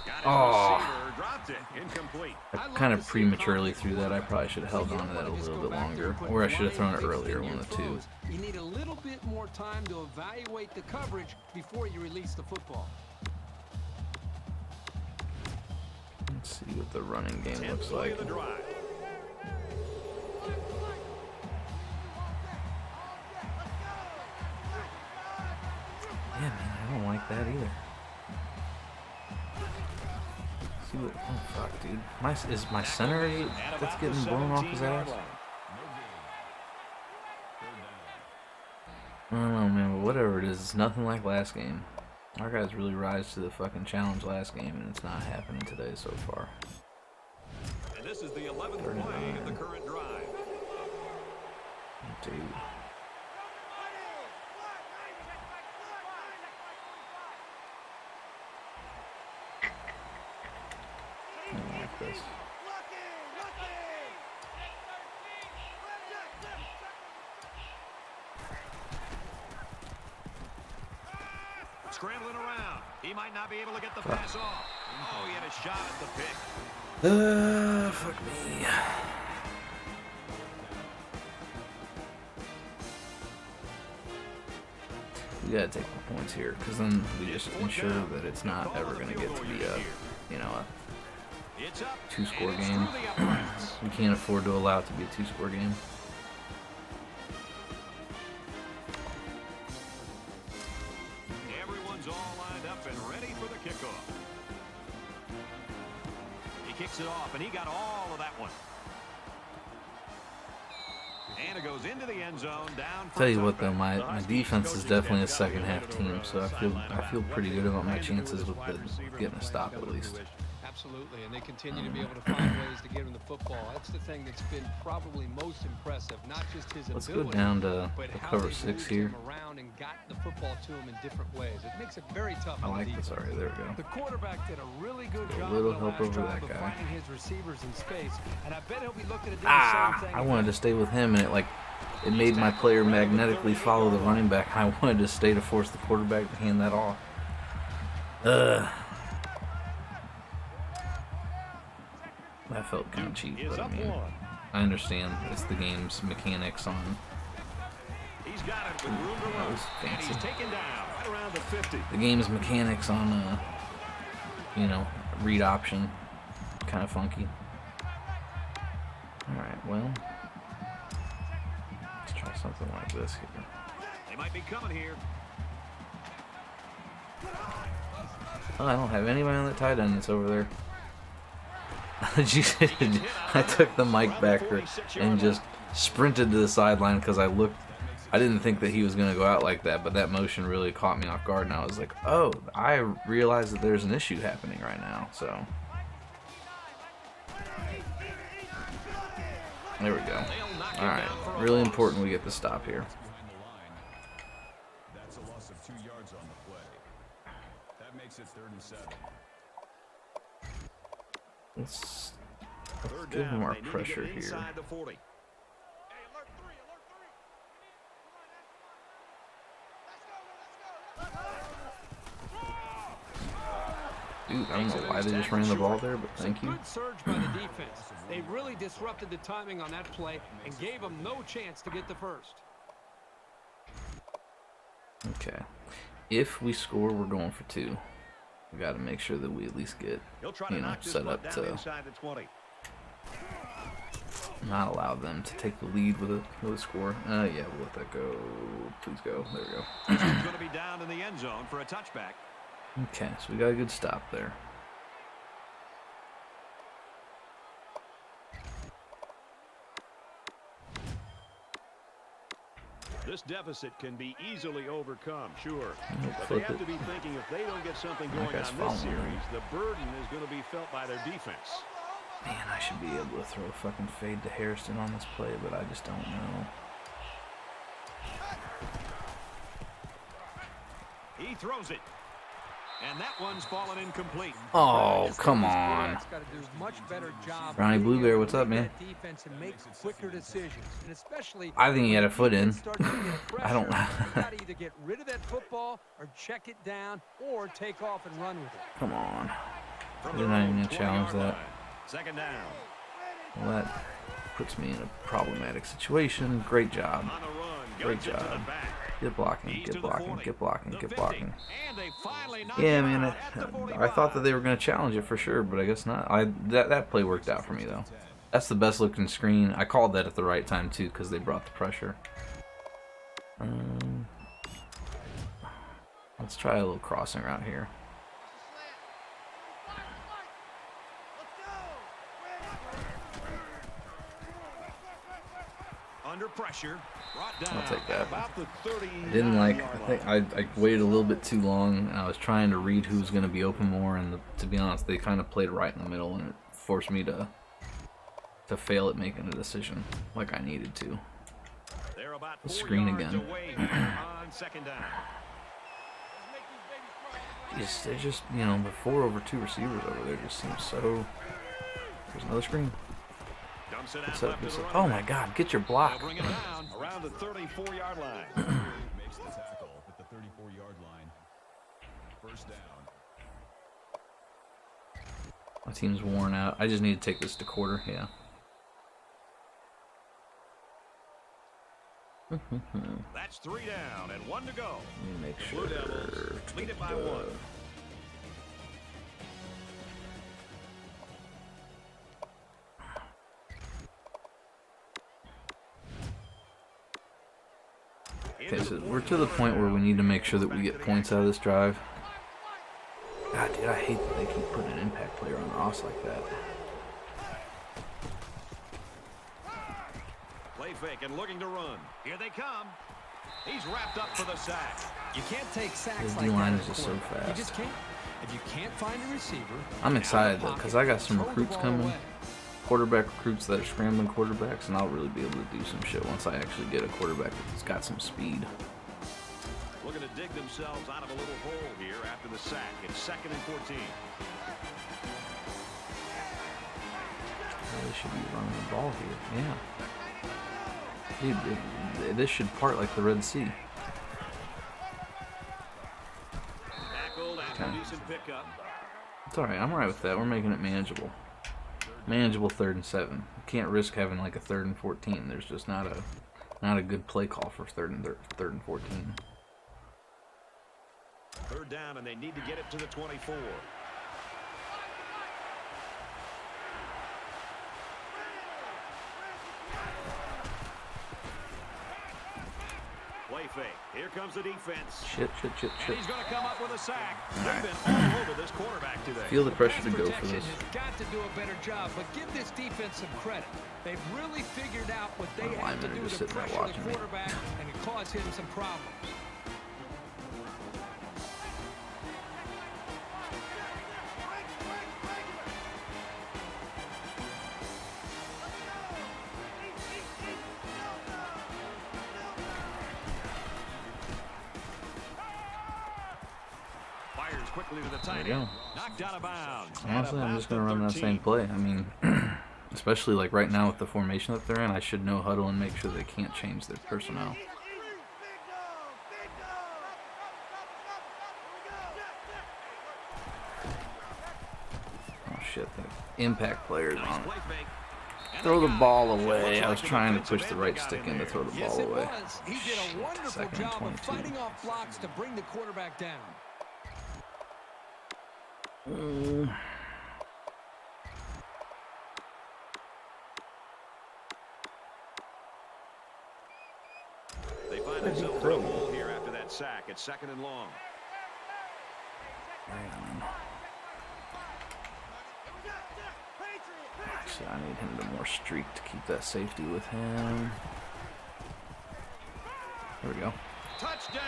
Got his Oh. receiver, dropped it, incomplete. I kind of prematurely threw that. I probably should have held on to that a little bit longer. Or I should have thrown it earlier, one of the two. You need a little bit more time to evaluate the coverage before you release the football. Let's see what the running game 10th looks play like. of the drive. Yeah, man, I don't like that either. See what? Oh fuck, dude. Is my center At that's about the getting blown off his 17-yard ass? line. No gain. 3rd down. I don't know, man, but whatever it is, it's nothing like last game. Our guys really rise to the fucking challenge last game, and it's not happening today so far. And this is the 11th play of the current drive. Dude. I don't like this. Scrambling around. He might not be able to get the pass off. Oh, he had a shot at the pick. Fuck me. gotta take the points here, because then we just ensure that it's not ever gonna get to be a, you know, a two-score game. We can't afford to allow it to be a two-score game. Everyone's all lined up and ready for the kickoff. He kicks it off, and he got all of that one. And it goes into the end zone, down. Tell you what though, my defense is definitely a second half team, so I feel pretty good about my chances with getting a stop at least. Absolutely, and they continue to be able to find ways to get him the football. That's the thing that's been probably most impressive, not just his Let's ability, go down to but the how cover they've 6 moved here. him around and gotten the football to him in different ways. It makes it very tough. I on like the this defense. already. There we go. The quarterback did a really good A job little on the help last over drive that of guy. finding his receivers in space, and I bet he'll be looking to do the same thing. I wanted to stay with him, and it made my player magnetically follow the running back. I wanted to stay to force the quarterback to hand that off. That felt kind of cheap, but I mean, I understand it's the game's mechanics on. He's got it with room to That run. was And fancy. he's taken down right around the 50. The game's mechanics on, you know, read option, kind of funky. All right, well, let's try something like this here. They might be coming here. Oh, I don't have anybody on that tight end that's over there. I took the mic backer and just sprinted to the sideline because I didn't think that he was going to go out like that, but that motion really caught me off guard, and I was like, oh, I realized that there's an issue happening right now, so. There we go. Alright, really important we get the stop here. That's a loss of 2 yards on the play. That makes it 3rd and 7. Let's Third give down, them our they need to pressure get here. inside the 40. Dude, I don't know why they just ran the ball there, but thank you. Good surge by the defense. They really disrupted the timing on that play and gave them no chance to get the first. Okay. If we score, we're going for 2. We got to make sure that we at least get, He'll try to you know, knock this set one up down to inside the 20. not allow them to take the lead with a score. Yeah, we'll let that go. Please go. There we go. He's going to be down in the end zone for a touchback. Okay, so we got a good stop there. This deficit can be easily overcome, sure. But they Flip have it. to be thinking if they don't get something That going guy's on this following series, me. the burden is going to be felt by their defense. Man, I should be able to throw a fucking fade to Harrison on this play, but I just don't know. He throws it. And that one's fallen incomplete. Oh, come on. Got to do a much better job. Ronnie Blue Bear, what's up, man? Defense and make quicker decisions, and especially I think he had a foot in. I I don't- got to either get rid of that football or check it down or take off and run with it. Come on. From They're their not own even going to challenge 20-yard that. line. Second down. Well, that puts me in a problematic situation. Great job. On the run. Great Guns it to the job. back. Get blocking, He's get to the blocking, 40, get blocking, the get 50, blocking. And they finally knock Yeah, him man, out at the I thought that 45. they were going to challenge it for sure, but I guess not. That play worked out for me, though. That's the best looking screen. I called that at the right time, too, because they brought the pressure. Let's try a little crossing route here. Under pressure. Brought down. I'll take that. About the 30. I didn't like, I think I waited a little bit too long, and I was trying to read who was going to be open more, and to be honest, they kind of played right in the middle, and it forced me to fail at making a decision like I needed to. They're about The 4 screen yards again. away here on second down. They just, you know, the 4 over 2 receivers over there just seems so. There's another screen. Dumps it out What's up? left to What's the up? running Oh my back. God! Get your They'll block. bring it down around the 34-yard line. Makes the tackle at the 34-yard line. First down. My team's worn out. I just need to take this to quarter. Yeah. That's 3 down and 1 to go. Let me make The sure. Blue Devils lead it by 1. Okay, so we're to the point where we need to make sure that we get points out of this drive. God, dude, I hate that they keep putting an impact player on Ross like that. Play fake and looking to run. Here they come. He's wrapped up for the sack. You can't take sacks The like D-line that. is just so You fast. just can't. If you can't find a receiver, I'm excited though, out of the because I got pocket, some throw the recruits ball coming. away. Quarterback recruits that are scrambling quarterbacks, and I'll really be able to do some shit once I actually get a quarterback that's got some speed. Looking to dig themselves out of a little hole here after the sack. It's 2nd and 14. They should be running the ball here. Yeah. Dude, this should part like the Red Sea. Tackled after a decent pickup. It's alright, I'm alright with that. We're making it manageable. Manageable 3rd and 7. You can't risk having like a 3rd and 14. There's just not a good play call for 3rd and 14. 3rd down, and they need to get it to the 24. Play fake. Here comes the defense. Shit. And he's going to come up with a sack. They've been all over this quarterback today. Feel the pressure to go for Protection this. has got to do a better job, but give this defense some credit. They've really figured out what they My have to linemen are do just to sitting there pressure the watching me. quarterback and it cause him some problems. Fires quickly to the There tight you end. go. Knocked out of bounds. Honestly, At I'm just about going to run the that same 13. play. I mean, especially like right now with the formation that they're in, I should know huddle and make sure they can't change their personnel. Oh shit, the impact player's Nice on it. play fake. And Throw they the got ball it. away. Looks I like was the trying to defensive push the end right got stick in in to there. throw the Yes, ball it away. was. He did Shit, a wonderful 2nd and job of 22. fighting off blocks to bring the quarterback down. They find themselves in a hole here after that sack. It's 2nd and long. Actually, I need him to more streak to keep that safety with him. There we go. Touchdown,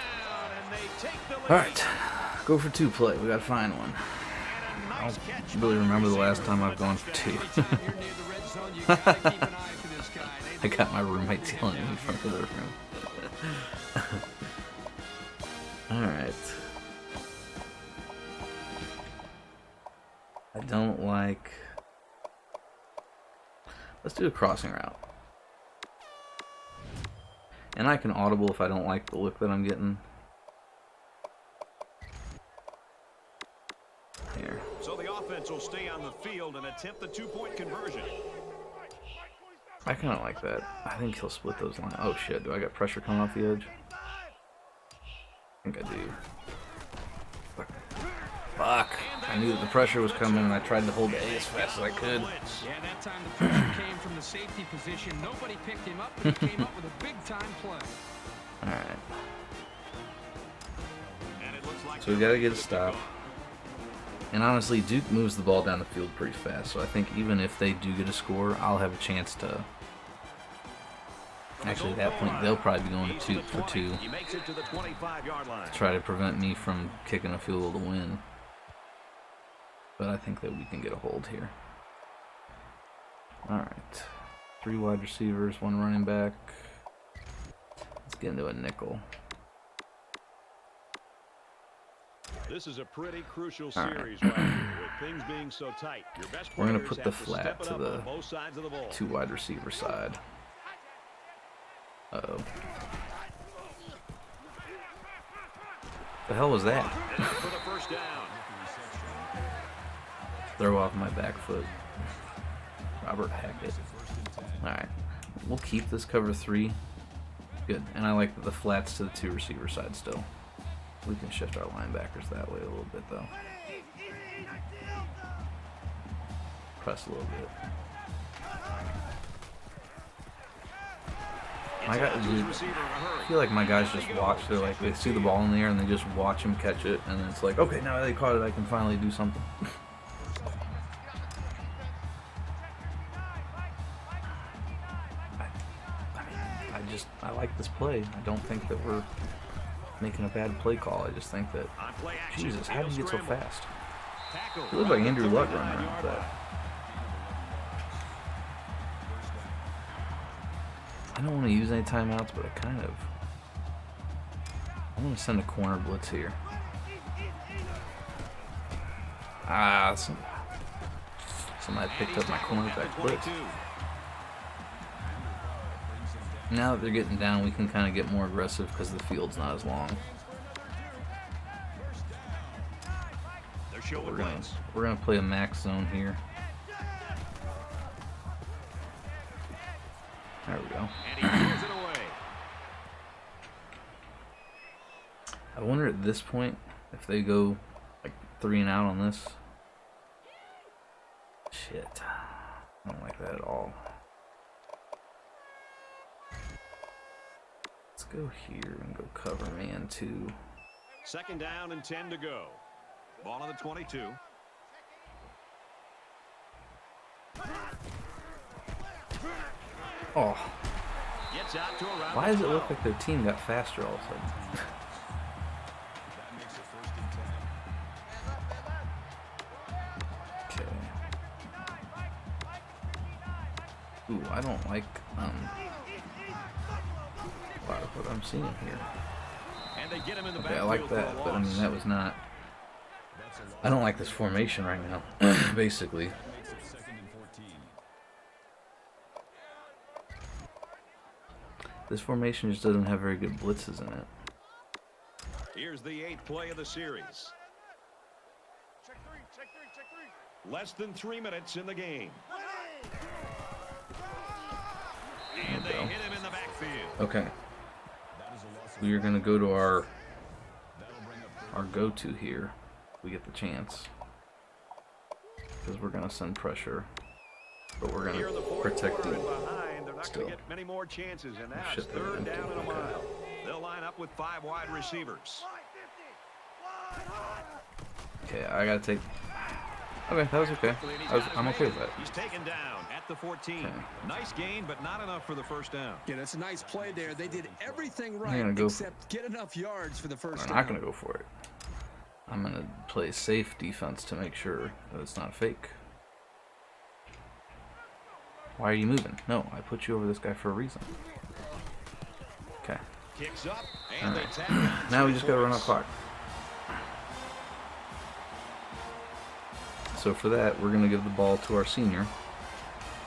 and they take the lead. All right, go for 2 play. We got to find one. And a I nice don't catch really by remember the receiver last time for I've a gone for touchdown. 2. Anytime you're near the red zone, you gotta keep an eye for this guy. I got my roommates yelling at me from the other room. Alright. I don't like... Let's do a crossing route. And I can audible if I don't like the look that I'm getting. Here. So the offense will stay on the field and attempt the 2-point conversion. I kind of like that. I think he'll split those lines. Oh shit, do I got pressure coming off the edge? I think I do. Fuck. I knew that the pressure was coming and I tried to hold A as fast as I could. Yeah, that time the pressure came from the safety position. Nobody picked him up, but he came up with a big-time play. Alright. And it looks like So we gotta get a stop. And honestly, Duke moves the ball down the field pretty fast, so I think even if they do get a score, I'll have a chance to... Actually, at that point, they'll probably be going to 2 for 2. He makes it to the 25-yard line. Try to prevent me from kicking a field goal to win. But I think that we can get a hold here. Alright. 3 wide receivers, 1 running back. Let's get into a nickel. This is a pretty crucial All right. series right here, with things being so tight. Your best We're gonna players put the have to flat step it to up the on both sides of the ball. 2 wide receiver side. Uh-oh. The hell was that? And out for the first down. Throw off my back foot. Robert Hackett. Alright. We'll keep this cover 3. Good. And I like the flats to the 2 receiver side still. We can shift our linebackers that way a little bit, though. Press a little bit. My guy, I feel like my guys just watch. They're like, they see the ball in the air and they just watch him catch it, and it's like, okay, now they caught it, I can finally do something. I like this play. I don't think that we're making a bad play call. I just think that, Jesus, how did he get so fast? He looked like Andrew Luck running around with that. I don't want to use any timeouts, but I want to send a corner blitz here. Somebody picked up my cornerback blitz. Now that they're getting down, we can kind of get more aggressive because the field's not as long. We're gonna play a max zone here. There we go. I wonder at this point if they go like 3 and out on this. Shit, I don't like that at all. Let's go here and go cover man 2. 2nd down and 10 to go. Ball on the 22. Oh. Why does it look like their team got faster all of a sudden? Okay. Ooh, I don't like a lot of what I'm seeing here. Okay, I like that, but I mean that was not. I don't like this formation right now. Basically. This formation just doesn't have very good blitzes in it. Here's the 8th play of the series. Less than 3 minutes in the game. And they hit him in the backfield. Okay. We are going to go to our go-to here. We get the chance. Because we're going to send pressure. But we're going to protect the... Still. Get many more chances, and now it's 3rd down and a mile. They'll line up with 5 wide receivers. Okay, I gotta take. Okay, that was okay. I'm okay with that. He's taken down at the 14. Okay. Nice gain, but not enough for the 1st down. Yeah, that's a nice play there. They did everything right except get enough yards for the 1st down. I'm not gonna go for it. I'm gonna play safe defense to make sure that it's not fake. Why are you moving? No, I put you over this guy for a reason. Okay. Alright. Now we just gotta run out clock. So for that, we're gonna give the ball to our senior.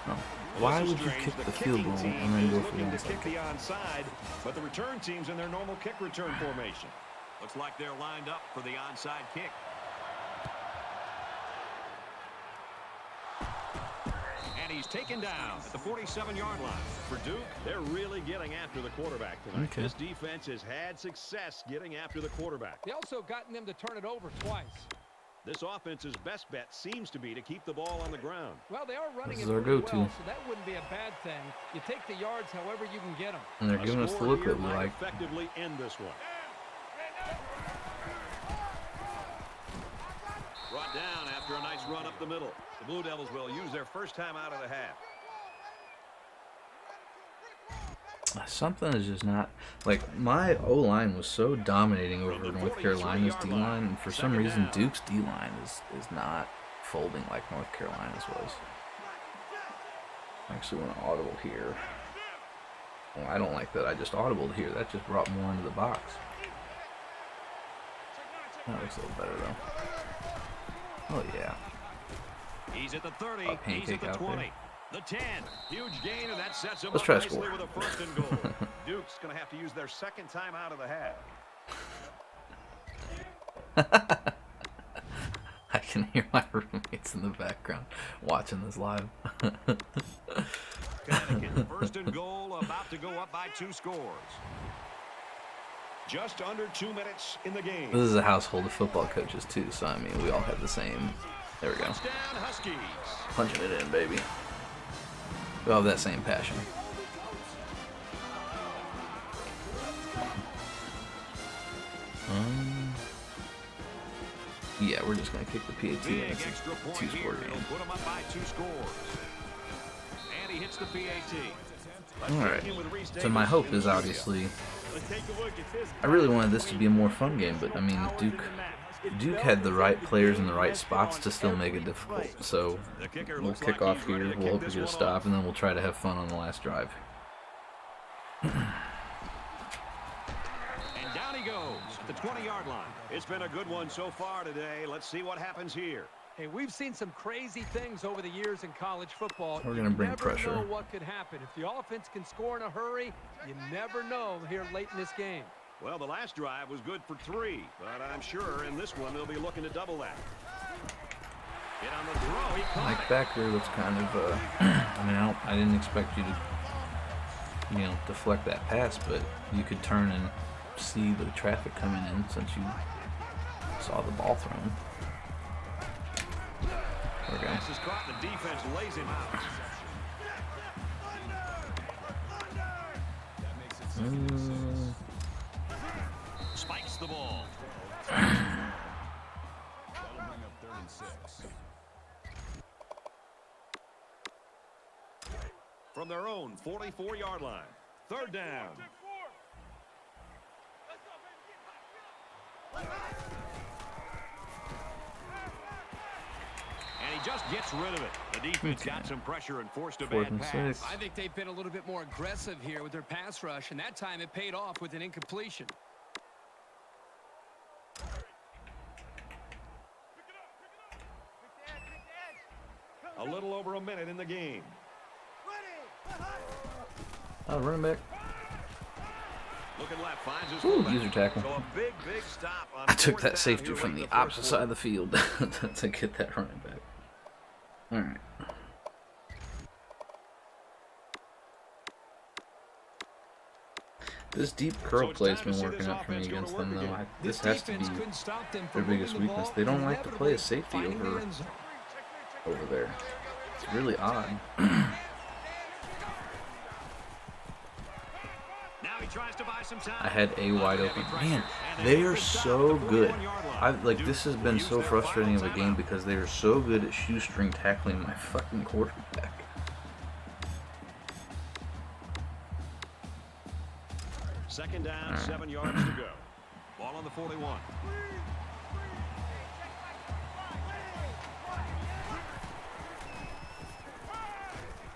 Oh. Why would you kick the field goal and then go for the onside? But the return team's in their normal kick return formation. Looks like they're lined up for the onside kick. And he's taken down at the 47-yard line. For Duke, they're really getting after the quarterback tonight. Okay. This defense has had success getting after the quarterback. They also gotten them to turn it over twice. This offense's best bet seems to be to keep the ball on the ground. Well, they are running it pretty go-to. well, so that wouldn't be a bad thing. You take the yards however you can get them. And they're giving us the look that we like. Effectively end this one. Brought down after a nice run up the middle. The Blue Devils will use their first time out of the half. Something is just not like my O-line was so dominating over North Carolina's D-line, and for some reason Duke's D-line is not folding like North Carolina's was. I actually want to audible here. Well, I don't like that. I just audibled here. That just brought more into the box. That looks a little better though. Oh yeah. He's at the 30. He's at the 20. The 10. Huge gain, and that sets him Let's up try nicely score. with a 1st and goal. Duke's going to have to use their 2nd time out of the half. I can hear my roommates in the background watching this live. Connecticut, 1st and goal, about to go up by 2 scores. Just under 2 minutes in the game. This is a household of football coaches too, so I mean, we all have the same. There we go. Touchdown, Huskies. Punching it in, baby. We all have that same passion. Yeah, we're just gonna kick the PAT. Big It's extra a point 2-score here. game. He'll put him up by 2 scores. And he hits the PAT. Alright, so my hope is obviously, I really wanted this to be a more fun game, but I mean, Duke had the right players in the right spots to still make it difficult. So we'll kick off here, we'll hope we get a stop, and then we'll try to have fun on the last drive. And down he goes at the 20-yard line. It's been a good one so far today. Let's see what happens here. Hey, we've seen some crazy things over the years in college football. We're going to bring pressure. You never know what could happen. If the offense can score in a hurry, you never know here late in this game. Well, the last drive was good for 3, but I'm sure in this one they'll be looking to double that. Get on the throw. He caught Mike it. Becker, that's kind of, I mean, I didn't expect you to, deflect that pass, but you could turn and see the traffic coming in since you saw the ball thrown. There we go. Pass is caught. The defense lays him out. Spikes the ball. That'll bring up 3rd and 6. From their own 44-yard line. 3rd down. And he just gets rid of it. The defense got some pressure and forced a 4th bad and pass. 6. I think they've been a little bit more aggressive here with their pass rush, and that time it paid off with an incompletion. A little over a minute in the game. Running back. Looking left, finds his Ooh, fullback. user tackle. So a big stop on I took 4th that down safety here from late the in first opposite side quarter. of the field to get that running back. All right. This deep curl play's been working out for me against them, though. This has to be couldn't stop them their from biggest moving the weakness. ball They don't and like to play a inevitably safety finding the over end zone. there. It's really odd. Now he tries to buy some time. I had a wide open. Man, they are so good. This has been so frustrating of a game because they are so good at shoestring tackling my fucking quarterback. Second down, 7 yards to go. Ball on the 41.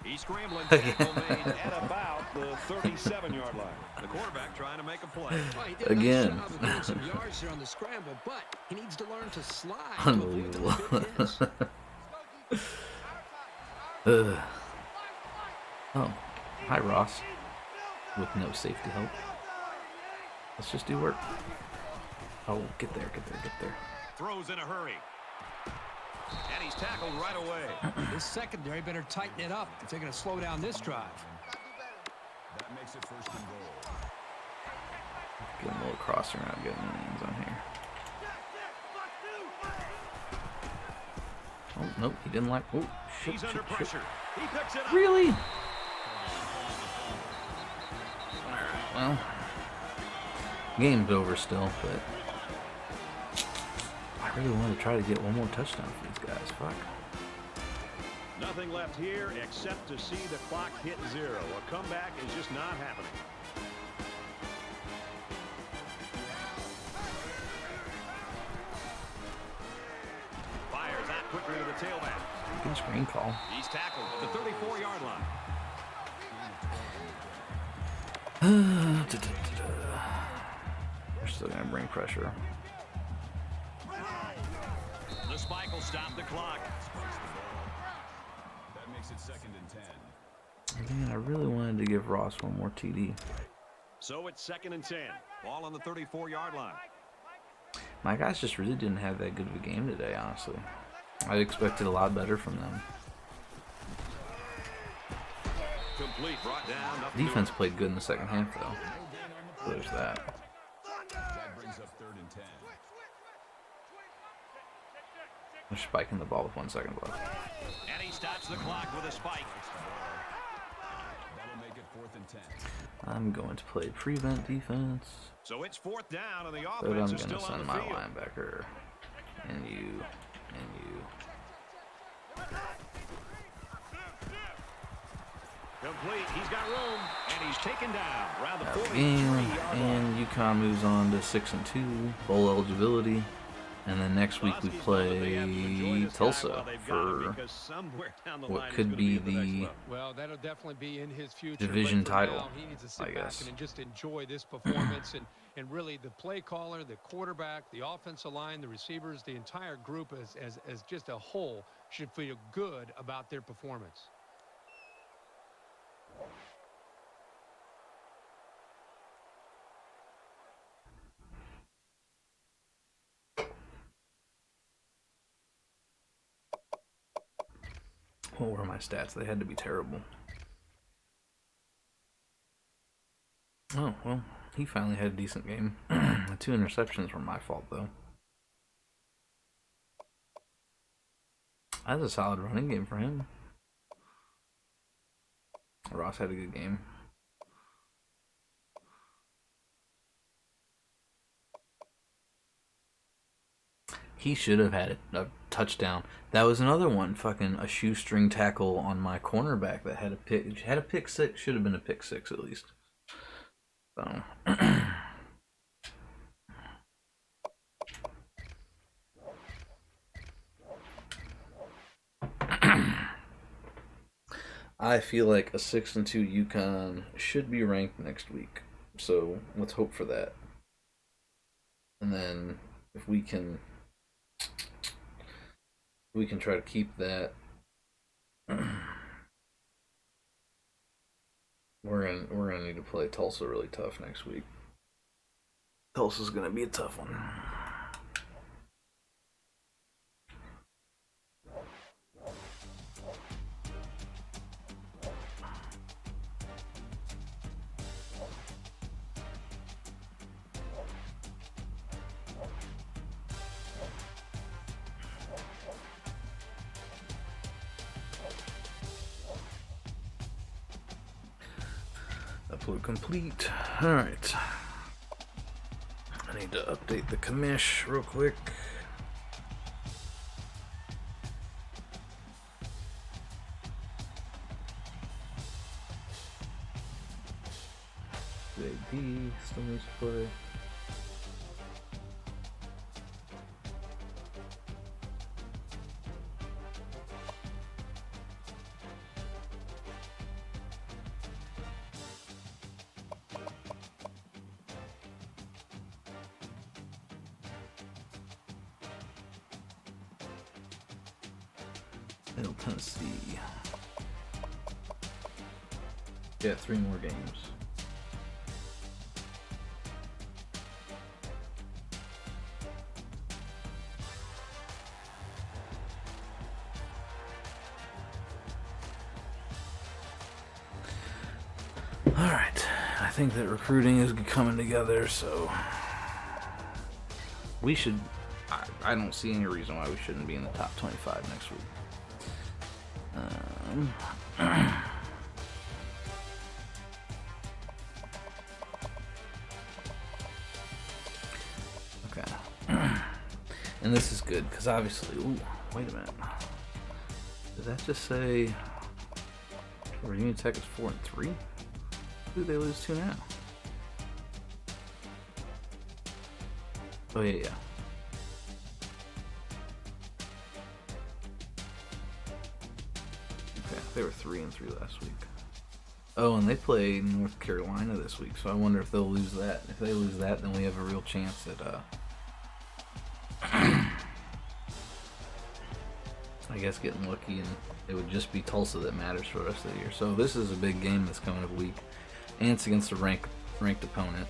He's scrambling. Tackle made at about the 37-yard line. The quarterback trying to make a play. Well, he did a Again. nice job of getting some yards there on the scramble, but he needs to learn to slide. Unbelievable. To avoid the big hits. Ugh. Oh, hi Ross. With no safety help. Let's just do work. Oh, get there. Throws in a hurry. And he's tackled right away. This secondary better tighten it up if they're going to slow down this drive. That makes it 1st and goal. Get him a little cross around, get him in the end zone here. Oh, nope, he didn't like. Oh, shit, He's under shit. pressure. He picks it up. Really? Alright, well. Game's over still, but I really want to try to get one more touchdown for these guys. Fuck. Nothing left here except to see the clock hit 0. A comeback is just not happening. Fires out quickly to the tailback. Good screen call. He's tackled at the 34-yard line. We're still going to bring pressure. The spike will stop the clock. That makes it 2nd and 10. Man, I really wanted to give Ross one more TD. So it's 2nd and 10. Ball on the 34-yard line. My guys just really didn't have that good of a game today, honestly. I expected a lot better from them. Incomplete. Brought down. Nothing Defense doing. played good in the second half, though. So there's that. That brings up 3rd and 10. They're spiking the ball with 1 second left. And he stops the clock with a spike. That'll make it 4th and 10. I'm going to play prevent defense. So it's 4th down, and the But I'm offense going is to still on send the my field. linebacker. And you. And you. Complete. He's got room, and he's taken down around the That was 43 game. yard line. And UConn moves on to 6-2 bowl eligibility. And then next week we play Tulsa for what could be the Well, that'll definitely be in his future. division but for title, now, he needs to sit I back guess. and just enjoy this performance and really the play caller, the quarterback, the offensive line, the receivers, the entire group as just a whole should feel good about their performance. What were my stats? They had to be terrible. Oh, well, he finally had a decent game. The 2 interceptions were my fault, though. That's a solid running game for him. Ross had a good game. He should have had a touchdown. That was another one, fucking a shoestring tackle on my cornerback that had a pick six. Should have been a pick six at least. So I feel like a 6-2 UConn should be ranked next week. So let's hope for that. And then if we can try to keep that. We're gonna need to play Tulsa really tough next week. Tulsa's gonna be a tough one. Upload complete. Alright. I need to update the commish real quick. JD still needs to play. Middle Tennessee. Yeah, 3 more games. Alright, I think that recruiting is coming together, so we should. I don't see any reason why we shouldn't be in the top 25 next week. Okay. And this is good because obviously. Ooh, wait a minute. Did that just say Virginia Tech is 4-3? Who do they lose to now? Oh yeah. Okay, they were 3-3 last week. Oh, and they play North Carolina this week, so I wonder if they'll lose that. If they lose that, then we have a real chance at I guess getting lucky, and it would just be Tulsa that matters for the rest of the year. So this is a big game this coming up week, and it's against a ranked opponent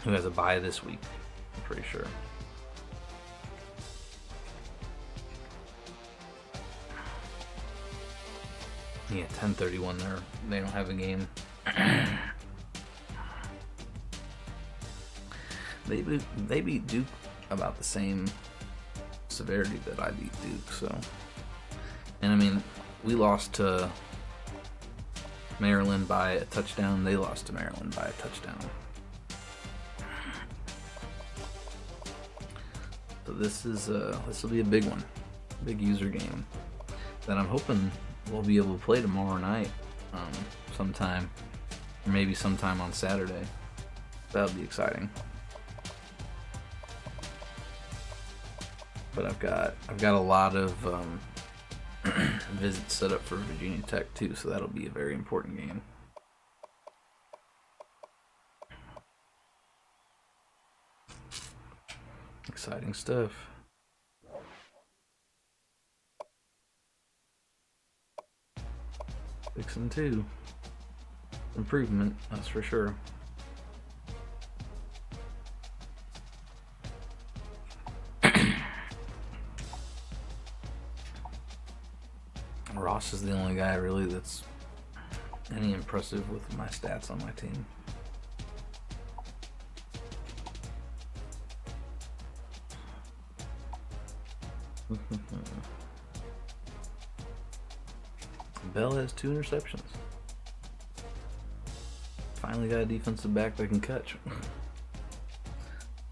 who has a bye this week, I'm pretty sure. Yeah, 10:31. They don't have a game. They beat Duke about the same severity that I beat Duke. So, and I mean, we lost to Maryland by a touchdown. They lost to Maryland by a touchdown. So this will be a big one, big user game that I'm hoping we'll be able to play tomorrow night, sometime, or maybe sometime on Saturday. That'll be exciting. But I've got a lot of visits set up for Virginia Tech too, so that'll be a very important game. Exciting stuff. Six and 2. Improvement, that's for sure. Ross is the only guy really that's any impressive with my stats on my team. Bell has 2 interceptions. Finally got a defensive back that can catch.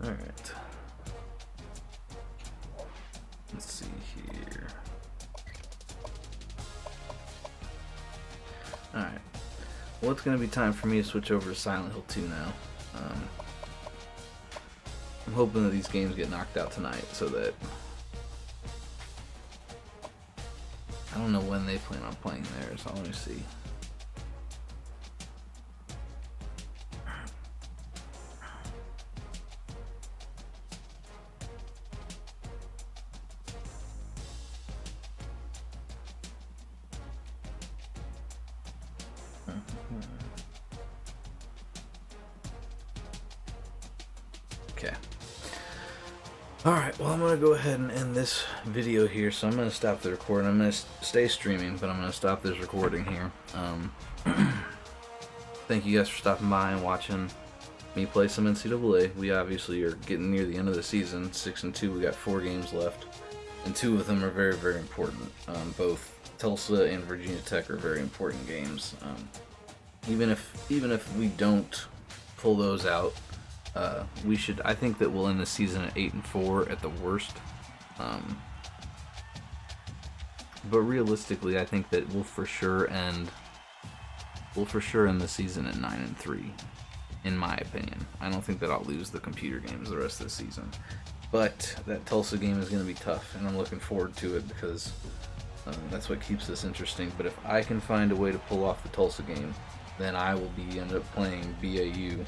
Alright. Let's see here. Alright. Well, it's going to be time for me to switch over to Silent Hill 2 now. I'm hoping that these games get knocked out tonight so that I don't know when they plan on playing there, so let me see. Okay. Alright, well, I'm going to go ahead and end this video here, so I'm going to stop the recording. I'm going to stay streaming, but I'm going to stop this recording here. Thank you guys for stopping by and watching me play some NCAA. We obviously are getting near the end of the season, 6 and 2. We got 4 games left, and 2 of them are very, very important. Both Tulsa and Virginia Tech are very important games. Even if we don't pull those out, we should. I think that we'll end the season at 8 and 4 at the worst. But realistically, I think that we'll for sure end the season at 9 and 3. In my opinion, I don't think that I'll lose the computer games the rest of the season. But that Tulsa game is going to be tough, and I'm looking forward to it because that's what keeps this interesting. But if I can find a way to pull off the Tulsa game, then I will end up playing BAU.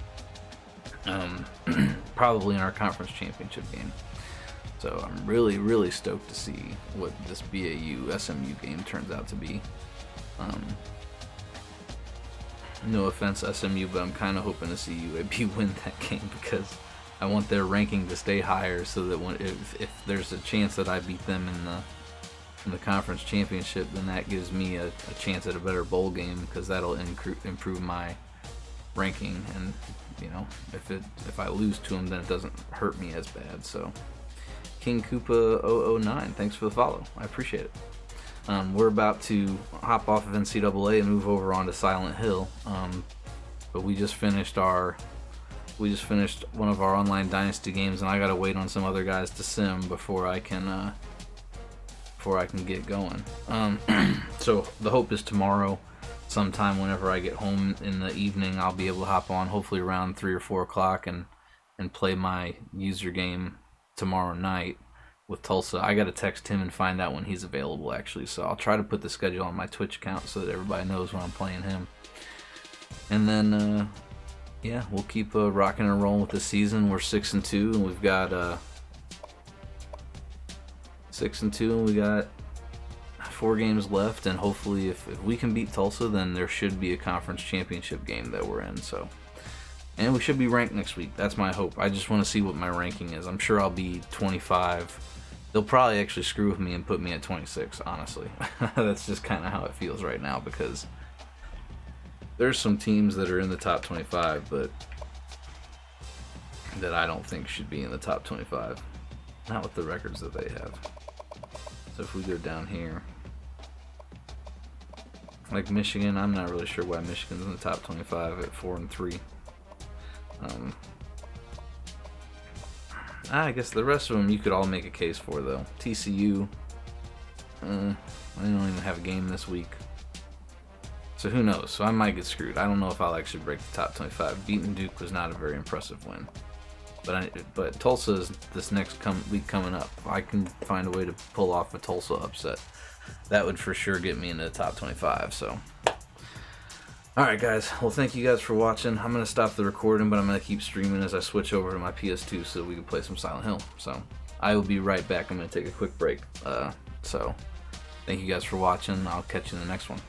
Probably in our conference championship game. So I'm really, really stoked to see what this BAU SMU game turns out to be. No offense, SMU, but I'm kind of hoping to see UAB win that game because I want their ranking to stay higher, so that if there's a chance that I beat them in the conference championship, then that gives me a chance at a better bowl game, because that'll improve my ranking. And you know, if I lose to him, then it doesn't hurt me as bad. So, King Koopa 009, thanks for the follow. I appreciate it. We're about to hop off of NCAA and move over onto Silent Hill. But we just finished one of our online Dynasty games, and I gotta wait on some other guys to sim before I can get going. So the hope is tomorrow, sometime whenever I get home in the evening, I'll be able to hop on, hopefully around 3 or 4 o'clock, and play my user game tomorrow night with Tulsa. I gotta text him and find out when he's available, actually, so I'll try to put the schedule on my Twitch account so that everybody knows when I'm playing him. And then yeah, we'll keep rocking and rolling with the season. We're 6 and 2, and we've got 6 and 2, and we got 4 games left, and hopefully if we can beat Tulsa, then there should be a conference championship game that we're in. So, and we should be ranked next week. That's my hope. I just want to see what my ranking is. I'm sure I'll be 25. they'll probably actually screw with me and put me at 26, honestly. That's just kind of how it feels right now, because there's some teams that are in the top 25, but that I don't think should be in the top 25. Not with the records that they have. So if we go down here, like Michigan, I'm not really sure why Michigan's in the top 25 at 4-3. I guess the rest of them you could all make a case for, though. TCU, I don't even have a game this week, so who knows? So I might get screwed. I don't know if I'll actually break the top 25. Beating Duke was not a very impressive win, but Tulsa is this next week coming up. If I can find a way to pull off a Tulsa upset, that would for sure get me into the top 25. So. Alright guys, well thank you guys for watching. I'm going to stop the recording, but I'm going to keep streaming as I switch over to my PS2 so we can play some Silent Hill. So, I will be right back. I'm going to take a quick break. So, thank you guys for watching. I'll catch you in the next one.